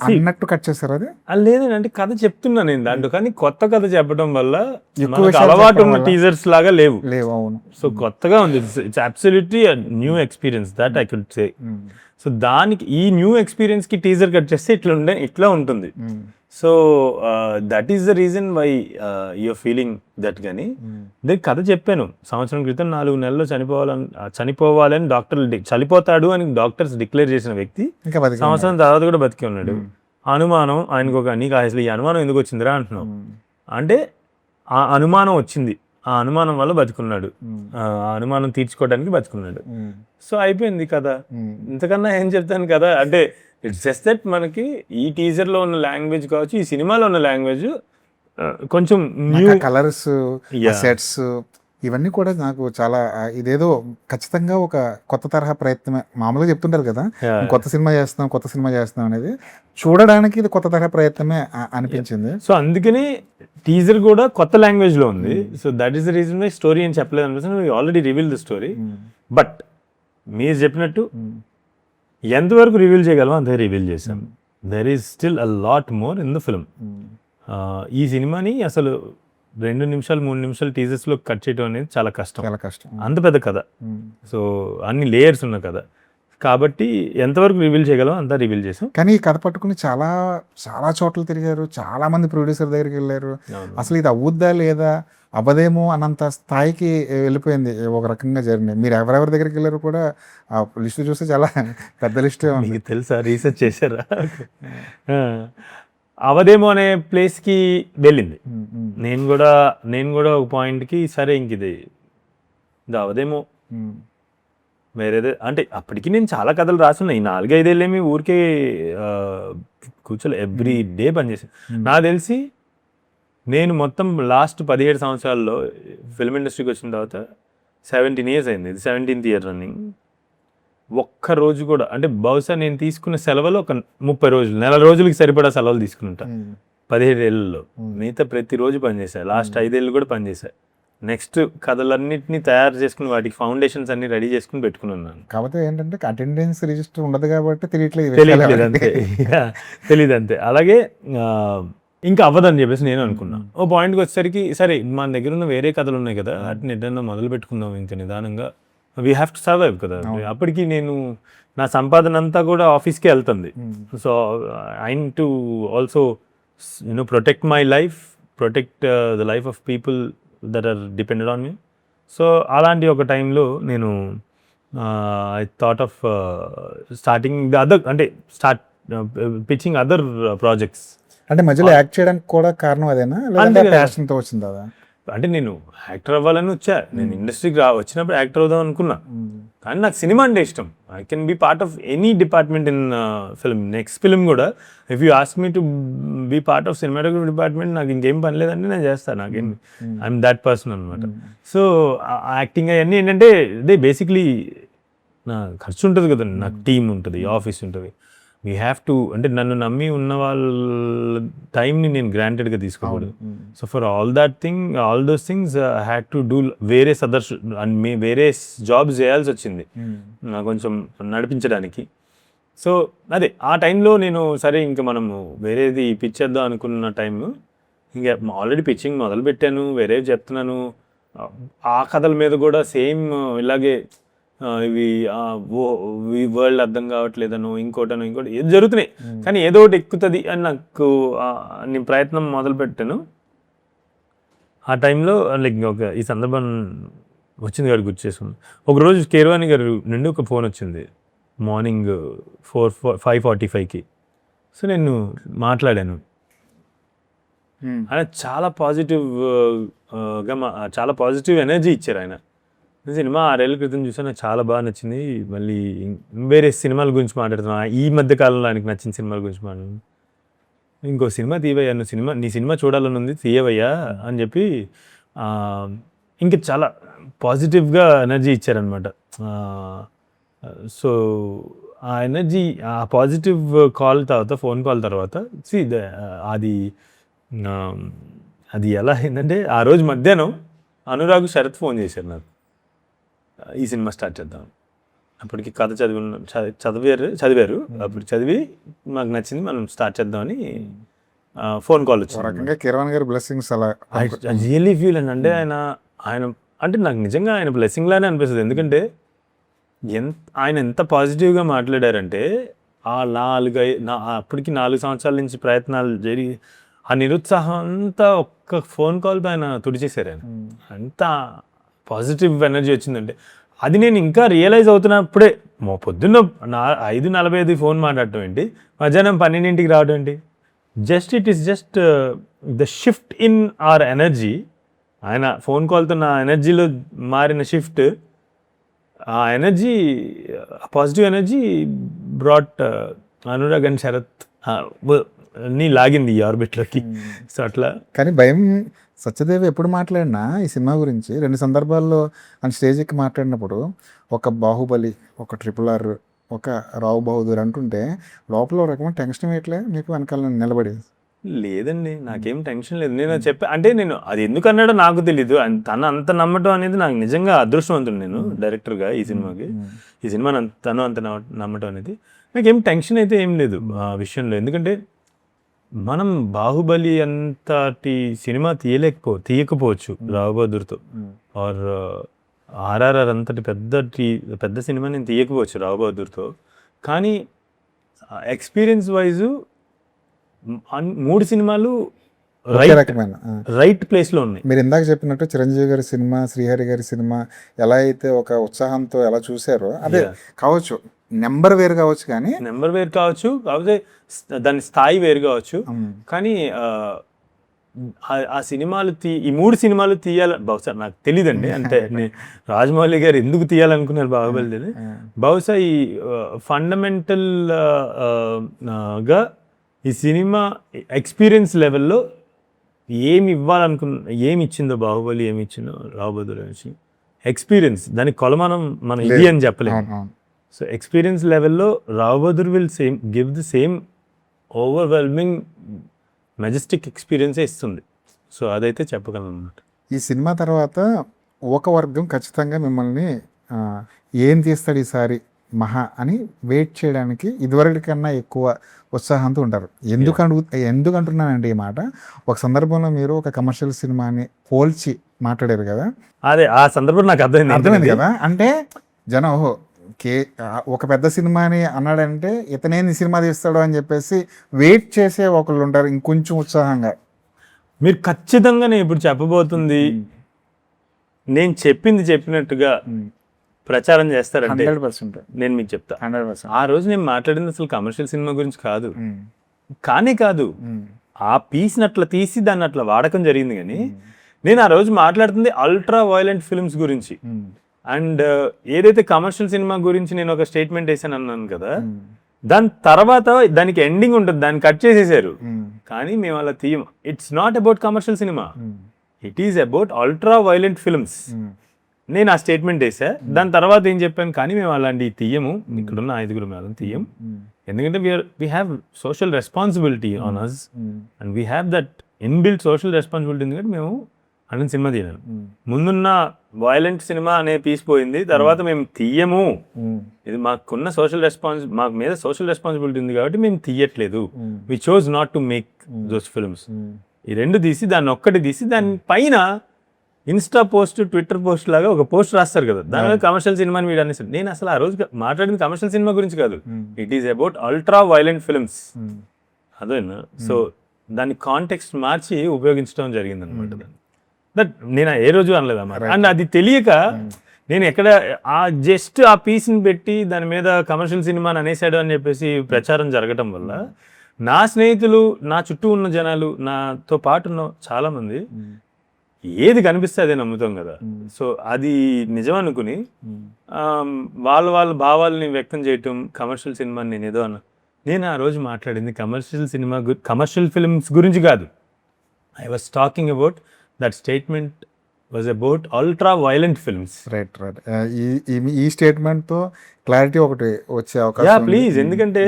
అన్నట్టు కట్ చేస్తారు. అది లేదండి, అంటే కథ చెప్తున్నా నేను దాంట్లో, కానీ కొత్త కథ చెప్పడం వల్ల ఎక్కువ మనకు విషయాలు అలవాటు చెప్పడం ఉన్న వల్ల టీజర్స్ లాగా లేవు. అవును. సో కొత్తగా ఉంది, it's absolutely new experience that I could say. So దానికి ఈ న్యూ ఎక్స్పీరియన్స్ కి టీజర్ కట్ చేస్తే ఇట్లా ఉంటుంది. So that is the reason why you're feeling that. కానీ నేను కథ చెప్పాను, సంవత్సరం క్రితం 4 నెలల్లో చనిపోవాలని చనిపోతాడు అని డాక్టర్స్ డిక్లేర్ చేసిన వ్యక్తి ఇంకా సంవత్సరం తర్వాత కూడా బతికి ఉన్నాడు. అనుమానం ఆయనకు నీకు అసలు ఈ అనుమానం ఎందుకు వచ్చిందిరా అంటున్నావు అంటే, ఆ అనుమానం వచ్చింది, ఆ అనుమానం వల్ల బతుకున్నాడు, ఆ అనుమానం తీర్చుకోవడానికి బతుకున్నాడు. సో అయిపోయింది కదా, ఇంతకన్నా ఏం చెప్తాను కదా. అంటే ఇట్స్ జస్ట్ దట్ మనకి ఈ టీజర్లో ఉన్న లాంగ్వేజ్ కావచ్చు, ఈ సినిమాలో ఉన్న లాంగ్వేజ్ కొంచెం న్యూ కలర్స్, సెట్స్ ఇవన్నీ కూడా నాకు చాలా ఇదేదో ఖచ్చితంగా ఒక కొత్త తరహా ప్రయత్నమే. మామూలుగా చెప్తుంటారు కదా కొత్త సినిమా చేస్తున్నాం అనేది, చూడడానికి ఇది కొత్త తరహా ప్రయత్నమే అనిపించింది. సో అందుకని టీజర్ కూడా కొత్త లాంగ్వేజ్ లో ఉంది. So that is the reason why story అని చెప్పలేదు అనిపిస్తుంది. Already reveal the story, but మీరు చెప్పినట్టు ఎంతవరకు రివీల్ చేయగలమో అంతే రివీల్ చేశాం. There is still a lot more in the film. ఈ సినిమాని అసలు 2 నిమిషాలు 3 నిమిషాలు టీజర్స్లో కట్ చేయడం అనేది చాలా కష్టం. అంత పెద్ద కథ, సో అన్ని లేయర్స్ ఉన్న కథ కాబట్టి ఎంతవరకు రివీల్ చేయగలమో అంతా రివీల్ చేసాం. కానీ ఈ కథ పట్టుకుని చాలా చాలా చోట్ల తిరిగారు, చాలా మంది ప్రొడ్యూసర్ దగ్గరికి వెళ్ళారు. అసలు ఇది అవుద్దా లేదా, అవ్వదేమో అన్నంత స్థాయికి వెళ్ళిపోయింది ఒక రకంగా జర్నీ. మీరు ఎవరెవరి దగ్గరికి వెళ్ళారు కూడా ఆ లిస్ట్ చూస్తే చాలా పెద్ద లిస్టే ఉంది. మీకు తెలుసా, రీసెర్చ్ చేశారా? అవదేమో అనే ప్లేస్కి వెళ్ళింది. నేను కూడా ఒక పాయింట్కి సరే ఇంక ఇది అవదేమో వేరేదే అంటే, అప్పటికి నేను చాలా కథలు రాసున్నాయి. 4-5 ఏళ్ళేమి ఊరికే కూర్చోలే, ఎవ్రీ డే పనిచేసాను. నాకు తెలిసి నేను మొత్తం లాస్ట్ 17 సంవత్సరాల్లో ఫిల్మ్ ఇండస్ట్రీకి వచ్చిన తర్వాత 17 years అయింది. ఇది 17th year రన్నింగ్. ఒక్క రోజు కూడా అంటే బహుశా నేను తీసుకున్న సెలవులు ఒక 30 రోజులు, నెల రోజులకి సరిపడా సెలవులు తీసుకుంటా 17 ఏళ్ళలో. మిగతా ప్రతిరోజు పనిచేశాను. లాస్ట్ 5 ఏళ్ళు కూడా పనిచేశాను. నెక్స్ట్ కథలన్నింటినీ తయారు చేసుకుని వాటికి ఫౌండేషన్స్ అన్ని రెడీ చేసుకుని పెట్టుకున్నాను. కాకపోతే ఏంటంటే అటెండెన్స్ రిజిస్టర్ ఉండదు కాబట్టి తెలియదు అంతే. అలాగే ఇంకా అవ్వదని చెప్పేసి నేను అనుకున్నా. ఓ పాయింట్కి వచ్చేసరికి సరే మన దగ్గర ఉన్న వేరే కథలు ఉన్నాయి కదా, వాటిని ఎప్పుడైనా మొదలు పెట్టుకుందాం ఇంకా నిదానంగా, వీ హ్యావ్ టు సర్వైవ్ కదా. అప్పటికి నేను నా సంపాదన అంతా కూడా ఆఫీస్కే వెళ్తుంది. So I need to also protect my life, protect the life of people that are depended on me. So అలాంటి ఒక టైంలో నేను I thought of starting the other, అంటే పిచ్చింగ్ అదర్ ప్రాజెక్ట్స్. అంటే మధ్యలో యాక్ట్ చేయడానికి కూడా కారణం అదేనా, లేదంటే ప్యాషన్తో వచ్చింది కదా? అంటే నేను యాక్టర్ అవ్వాలని వచ్చా, నేను ఇండస్ట్రీకి వచ్చినప్పుడు యాక్టర్ అవుదాం అనుకున్నా. కానీ నాకు సినిమా అంటే ఇష్టం. I can be part of any department in film. Next film కూడా if you ask me to be part of cinematography department, నాకు ఇంకేం పని లేదంటే నేను చేస్తాను. నాకేం ఐఎమ్ దాట్ పర్సన్ అనమాట. సో యాక్టింగ్ అవన్నీ ఏంటంటే అదే బేసిక్లీ నా ఖర్చు ఉంటుంది కదా, నాకు టీమ్ ఉంటుంది, ఆఫీస్ ఉంటుంది. వీ హ్యావ్ టు, అంటే నన్ను నమ్మి ఉన్న వాళ్ళ టైంని నేను గ్రాంటెడ్గా తీసుకోకూడదు. So for all those things I had to do various others, వేరే జాబ్స్ చేయాల్సి వచ్చింది కొంచెం నడిపించడానికి. సో అదే ఆ టైంలో నేను సరే ఇంకా మనము వేరేది పిచ్చేద్దాం అనుకున్న టైం, ఇంకా ఆల్రెడీ పిచ్చింగ్ మొదలు పెట్టాను, వేరే చెప్తున్నాను. ఆ కథల మీద కూడా సేమ్ ఇలాగే ఇవి వరల్డ్ అర్థం కావట్లేదను, ఇంకోటను ఏది జరుగుతున్నాయి, కానీ ఏదో ఒకటి ఎక్కుతుంది అని నాకు నేను ప్రయత్నం మొదలు పెట్టాను. ఆ టైంలో లైక్ ఈ సందర్భం వచ్చింది గారు గుర్తు చేసుకున్నాను. ఒకరోజు కీరవాణి గారు నుండి ఒక ఫోన్ వచ్చింది మార్నింగ్ 5:45కి. సో నేను మాట్లాడాను. ఆయన చాలా చాలా పాజిటివ్ ఎనర్జీ ఇచ్చారు. ఆయన సినిమా 6 ఏళ్ల క్రితం చూసాను, నాకు చాలా బాగా నచ్చింది. మళ్ళీ వేరే సినిమాల గురించి మాట్లాడుతున్నా, ఈ మధ్య కాలంలో ఆయనకి నచ్చిన సినిమాల గురించి మాట్లాడు, ఇంకో సినిమా తీవయ్యా, నీ సినిమా చూడాలని ఉంది, తీయవయ్యా అని చెప్పి ఇంకా చాలా పాజిటివ్గా ఎనర్జీ ఇచ్చారనమాట. సో ఆ ఎనర్జీ, ఆ పాజిటివ్ కాల్ తర్వాత, ఫోన్ కాల్ తర్వాత అది అది ఎలా అయిందంటే ఆ రోజు మధ్యాహ్నం అనురాగ్ శరత్ ఫోన్ చేశారు నాకు, ఈ సినిమా స్టార్ట్ చేద్దాం. అప్పటికి కథ చదివారు. అప్పుడు చదివి మాకు నచ్చింది, మనం స్టార్ట్ చేద్దామని ఫోన్ కాల్ వచ్చింది. రకంగా కిరణ్ గారి బ్లెస్సింగ్స్ అలా రియల్లీ ఫీల్ అండి. అంటే ఆయన అంటే నాకు నిజంగా ఆయన బ్లెస్సింగ్ లానే అనిపిస్తుంది. ఎందుకంటే ఆయన ఎంత పాజిటివ్గా మాట్లాడారంటే, అప్పటికి 4 సంవత్సరాల నుంచి ప్రయత్నాలు జరిగి ఆ నిరుత్సాహం అంతా ఒక్క ఫోన్ కాల్ పైన తుడిచేశారు ఆయన. అంత పాజిటివ్ ఎనర్జీ వచ్చిందంటే అది నేను ఇంకా రియలైజ్ అవుతున్నప్పుడే, పొద్దున్న 5:45 ఫోన్ మాట్లాడటం ఏంటి, మధ్యాహ్నం 12ంటికి రావడం ఏంటి, it is just the shift in our energy. ఆయన ఫోన్ కాల్తో నా ఎనర్జీలో మారిన షిఫ్ట్, ఆ energy, positive energy brought Anurag and Sharath ని లాగింది ఈ ఆర్బిట్లోకి. సో అట్లా. కానీ భయం సత్యదేవ్ ఎప్పుడు మాట్లాడినా ఈ సినిమా గురించి 2 సందర్భాల్లో ఆయన స్టేజ్ ఎక్కి మాట్లాడినప్పుడు, ఒక బాహుబలి, ఒక RRR, ఒక రావు బహదూర్ అంటుంటే లోపల ఒక రకమైన టెన్షన్ వేయట్లే మీకు వెనకాల నిలబడి? లేదండి, నాకేం టెన్షన్ లేదు. నేను అంటే నేను అది ఎందుకు అన్నాడో నాకు తెలీదు. తను అంత నమ్మటం అనేది నాకు నిజంగా అదృష్టవంతుడు. నేను డైరెక్టర్గా ఈ సినిమా తను అంత నమ్మటం అనేది నాకేం టెన్షన్ అయితే ఏం లేదు ఆ విషయంలో. ఎందుకంటే మనం బాహుబలి అంతటి సినిమా తీయకపోవచ్చు రావు బహదూర్తో, ఆర్ RRR అంతటి పెద్ద సినిమా నేను తీయకపోవచ్చు రావు బహదూర్తో. కానీ ఎక్స్పీరియన్స్ వైజు 3 సినిమాలు రైట్ ప్లేస్లో ఉన్నాయి. మీరు ఇందాక చెప్పినట్టు చిరంజీవి గారి సినిమా, శ్రీహరి గారి సినిమా ఎలా అయితే ఒక ఉత్సాహంతో ఎలా చూసారో అదే కావచ్చు, నెంబర్ వేరు కావచ్చు, కాకపోతే దాని స్థాయి వేరు కావచ్చు. కానీ ఆ సినిమాలు ఈ 3 సినిమాలు బహుశా నాకు తెలియదండి. అంటే రాజమౌళి గారు ఎందుకు తీయాలనుకున్నారు బాహుబలి, బహుశా ఈ ఫండమెంటల్ గా ఈ సినిమా ఎక్స్పీరియన్స్ లెవెల్లో ఏమి ఇచ్చిందో బాహుబలి, ఏమి ఇచ్చిందో రావు బహదూర్ ఎక్స్పీరియన్స్, దానికి కొలమానం మనం ఇది అని చెప్పలేము. సో ఎక్స్పీరియన్స్ లెవెల్లో Rao Bahadur will give the same overwhelming majestic ఎక్స్పీరియన్సే ఇస్తుంది. సో అదైతే చెప్పగలను అన్నమాట. ఈ సినిమా తర్వాత ఒక వర్గం ఖచ్చితంగా మిమ్మల్ని ఏం తీస్తాడు ఈసారి మహా అని వెయిట్ చేయడానికి ఇదివరకు కన్నా ఎక్కువ ఉత్సాహంతో ఉంటారు. ఎందుకు అంటున్నానంటే ఈ మాట, ఒక సందర్భంలో మీరు ఒక కమర్షియల్ సినిమాని పోల్చి మాట్లాడారు కదా, అదే ఆ సందర్భం నాకు అర్థమైంది కదా. అంటే జనం ఒక పెద్ద సినిమాని అన్నాడంటే ఇతనేంది సినిమా తీస్తాడు అని చెప్పేసి వెయిట్ చేసే ఒకళ్ళు ఉంటారు ఇంకొంచెం ఉత్సాహంగా. మీరు ఖచ్చితంగా నేను ఇప్పుడు చెప్పబోతుంది నేను చెప్పినట్టుగా ప్రచారం చేస్తారంటే 100% నేను మీకు చెప్తా. 100%. ఆ రోజు నేను మాట్లాడింది అసలు కమర్షియల్ సినిమా గురించి కాదు. కాదు ఆ పీస్ని అట్లా తీసి దాన్ని అట్లా వాడకం జరిగింది. కానీ నేను ఆ రోజు మాట్లాడుతుంది అల్ట్రా వైలెంట్ ఫిల్మ్స్ గురించి. అండ్ ఏదైతే కమర్షియల్ సినిమా గురించి నేను ఒక స్టేట్మెంట్ వేసాను అన్నాను కదా, దాని తర్వాత దానికి ఎండింగ్ ఉంటుంది, దాన్ని కట్ చేసేసారు. కానీ మేము అలా తీయం. It's not about commercial cinema, it is about ultra violent films. నేను ఆ స్టేట్మెంట్ వేసా. దాని తర్వాత ఏం చెప్పాను, కానీ మేము అలాంటివి తీయము, ఇక్కడున్న 5 మేము తీయం. ఎందుకంటే we have social responsibility on us and we have that inbuilt social responsibility. ఎందుకంటే మేము అన్న సినిమా తీయలేము. ముందున్న వైలెంట్ సినిమా అనే పీస్ పోయింది, తర్వాత మేము తీయము. ఇది మాకున్న మాకు మీద సోషల్ రెస్పాన్సిబిలిటీ ఉంది కాబట్టి మేము తీయట్లేదు. We chose not to make those films. ఈ 2 తీసి దాన్ని ఒక్కటి తీసి దాని పైన ఇన్స్టా పోస్ట్, ట్విట్టర్ పోస్ట్ లాగా ఒక పోస్ట్ రాస్తారు కదా, దానిలో కమర్షియల్ సినిమా అని వీడు అనేసాడు. నేను అసలు ఆ రోజు మాట్లాడింది కమర్షియల్ సినిమా గురించి కాదు, it is about ultra violent films. అదేనా? సో దాన్ని కాంటెక్స్ట్ మార్చి ఉపయోగించడం జరిగింది అనమాట. దట్ నేను ఏ రోజు అనలేదు అన్నమాట. అండ్ అది తెలియక నేను ఎక్కడ జస్ట్ ఆ పీస్ని పెట్టి దాని మీద కమర్షియల్ సినిమా అని అనేసాడు అని చెప్పేసి ప్రచారం జరగటం వల్ల నా స్నేహితులు, నా చుట్టూ ఉన్న జనాలు, నాతో పాటు ఉన్న చాలామంది ఏది కనిపిస్తే అదే నమ్ముతాం కదా. సో అది నిజం అనుకుని వాళ్ళ భావాలని వ్యక్తం చేయటం, కమర్షియల్ సినిమాని నేను ఏదో నేను ఆ రోజు మాట్లాడింది కమర్షియల్ ఫిల్మ్స్ గురించి కాదు. I was talking about that statement was about ultra violent films. Right. ఈ స్టేట్మెంట్తో క్లారిటీ ఒకటి వచ్చే అవకాశం ప్లీజ్. ఎందుకంటే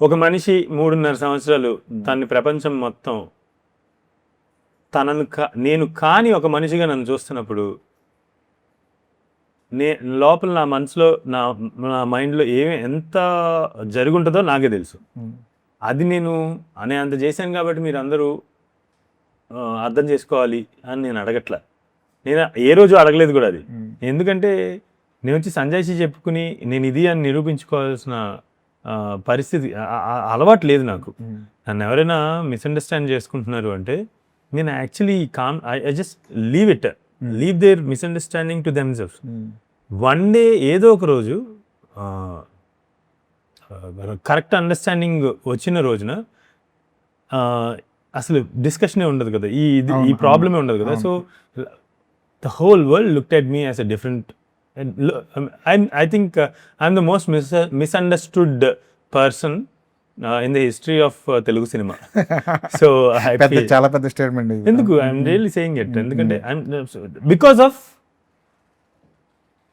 ఒక మనిషి 3.5 సంవత్సరాలు తన ప్రపంచం మొత్తం నేను కాని ఒక మనిషిగా నన్ను చూస్తున్నప్పుడు లోపల నా మనసులో నా మైండ్లో ఎంత జరుగుంటుందో నాకే తెలుసు. అది నేను అంత చేశాను కాబట్టి మీరు అందరూ అర్థం చేసుకోవాలి అని నేను అడగట్లా. నేను ఏ రోజు అడగలేదు కూడా అది. ఎందుకంటే నేను వచ్చి సంజయ్షి చెప్పుకుని నేను ఇది అని నిరూపించుకోవాల్సిన పరిస్థితి అలవాటు లేదు నాకు. నన్ను ఎవరైనా మిస్అండర్స్టాండ్ చేసుకుంటున్నారు అంటే నేను actually I just leave their misunderstanding to themselves. One day ఏదో ఒక రోజు కరెక్ట్ అండర్స్టాండింగ్ వచ్చిన రోజున అసలు డిస్కషనే ఉండదు కదా, ఈ ప్రాబ్లమే ఉండదు కదా. So the whole world looked at me as a different. I think I'm the most misunderstood person in the history of Telugu cinema. So చాలా పెద్ద స్టేట్మెంట్ ఇది. ఎందుకు ఐఎమ్ రియల్లీ సేయింగ్ ఇట్, ఎందుకంటే బికాస్ ఆఫ్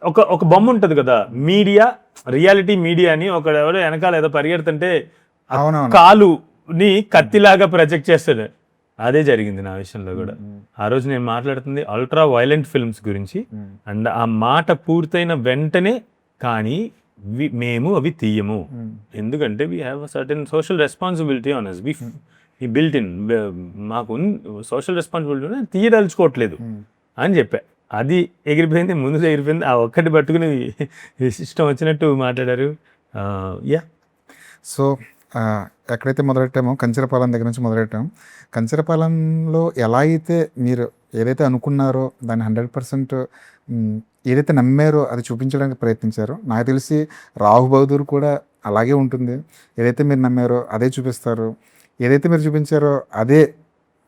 ఒక బొమ్మ ఉంటుంది కదా, media, reality media అని. ఎవరో వెనకాల ఏదో పరిగెడుతుంటే కాలుని కత్తిలాగా ప్రొజెక్ట్ చేస్తాడు. అదే జరిగింది నా విషయంలో కూడా. ఆ రోజు నేను మాట్లాడుతుంది అల్ట్రా వైలెంట్ ఫిల్మ్స్ గురించి. అండ్ ఆ మాట పూర్తయిన వెంటనే కానీ మేము అవి తీయము, ఎందుకంటే we have a certain social responsibility on us. We built in, మాకు సోషల్ రెస్పాన్సిబిలిటీ తీయదలుచుకోవట్లేదు అని చెప్పా. అది ఎగిరిపోయింది, ముందు ఎగిరిపోయింది. ఆ ఒక్కటి పట్టుకుని ఇష్టం వచ్చినట్టు మాట్లాడారు. యా. సో ఎక్కడైతే మొదలెట్టామో కంచరపాలెం దగ్గర నుంచి మొదలెట్టాము. కంచరపాలెంలో ఎలా అయితే మీరు ఏదైతే అనుకున్నారో దాన్ని 100% ఏదైతే నమ్మారో అది చూపించడానికి ప్రయత్నించారో, నాకు తెలిసి రాహు బహదూర్ కూడా అలాగే ఉంటుంది. ఏదైతే మీరు నమ్మారో అదే చూపిస్తారు, ఏదైతే మీరు చూపించారో అదే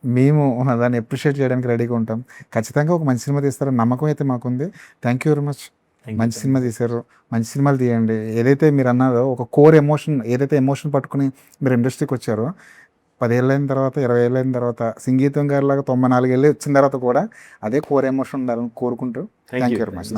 మేము దాన్ని అప్రిషియేట్ చేయడానికి రెడీగా ఉంటాం. ఖచ్చితంగా ఒక మంచి సినిమా తీస్తారని నమ్మకం అయితే మాకుంది. Thank you very much. మంచి సినిమా తీశారు, మంచి సినిమాలు తీయండి. ఏదైతే మీరు అన్నారో ఒక కోర్ ఎమోషన్, ఏదైతే ఎమోషన్ పట్టుకుని మీరు ఇండస్ట్రీకి వచ్చారో, 10 ఏళ్ళైన తర్వాత 20 ఏళ్ళైన తర్వాత సంగీతం గారిలాగా 94 ఏళ్ళు వచ్చిన తర్వాత కూడా అదే కోర్ ఎమోషన్ ఉండాలని కోరుకుంటూ థ్యాంక్ యూ వెరీ మచ్.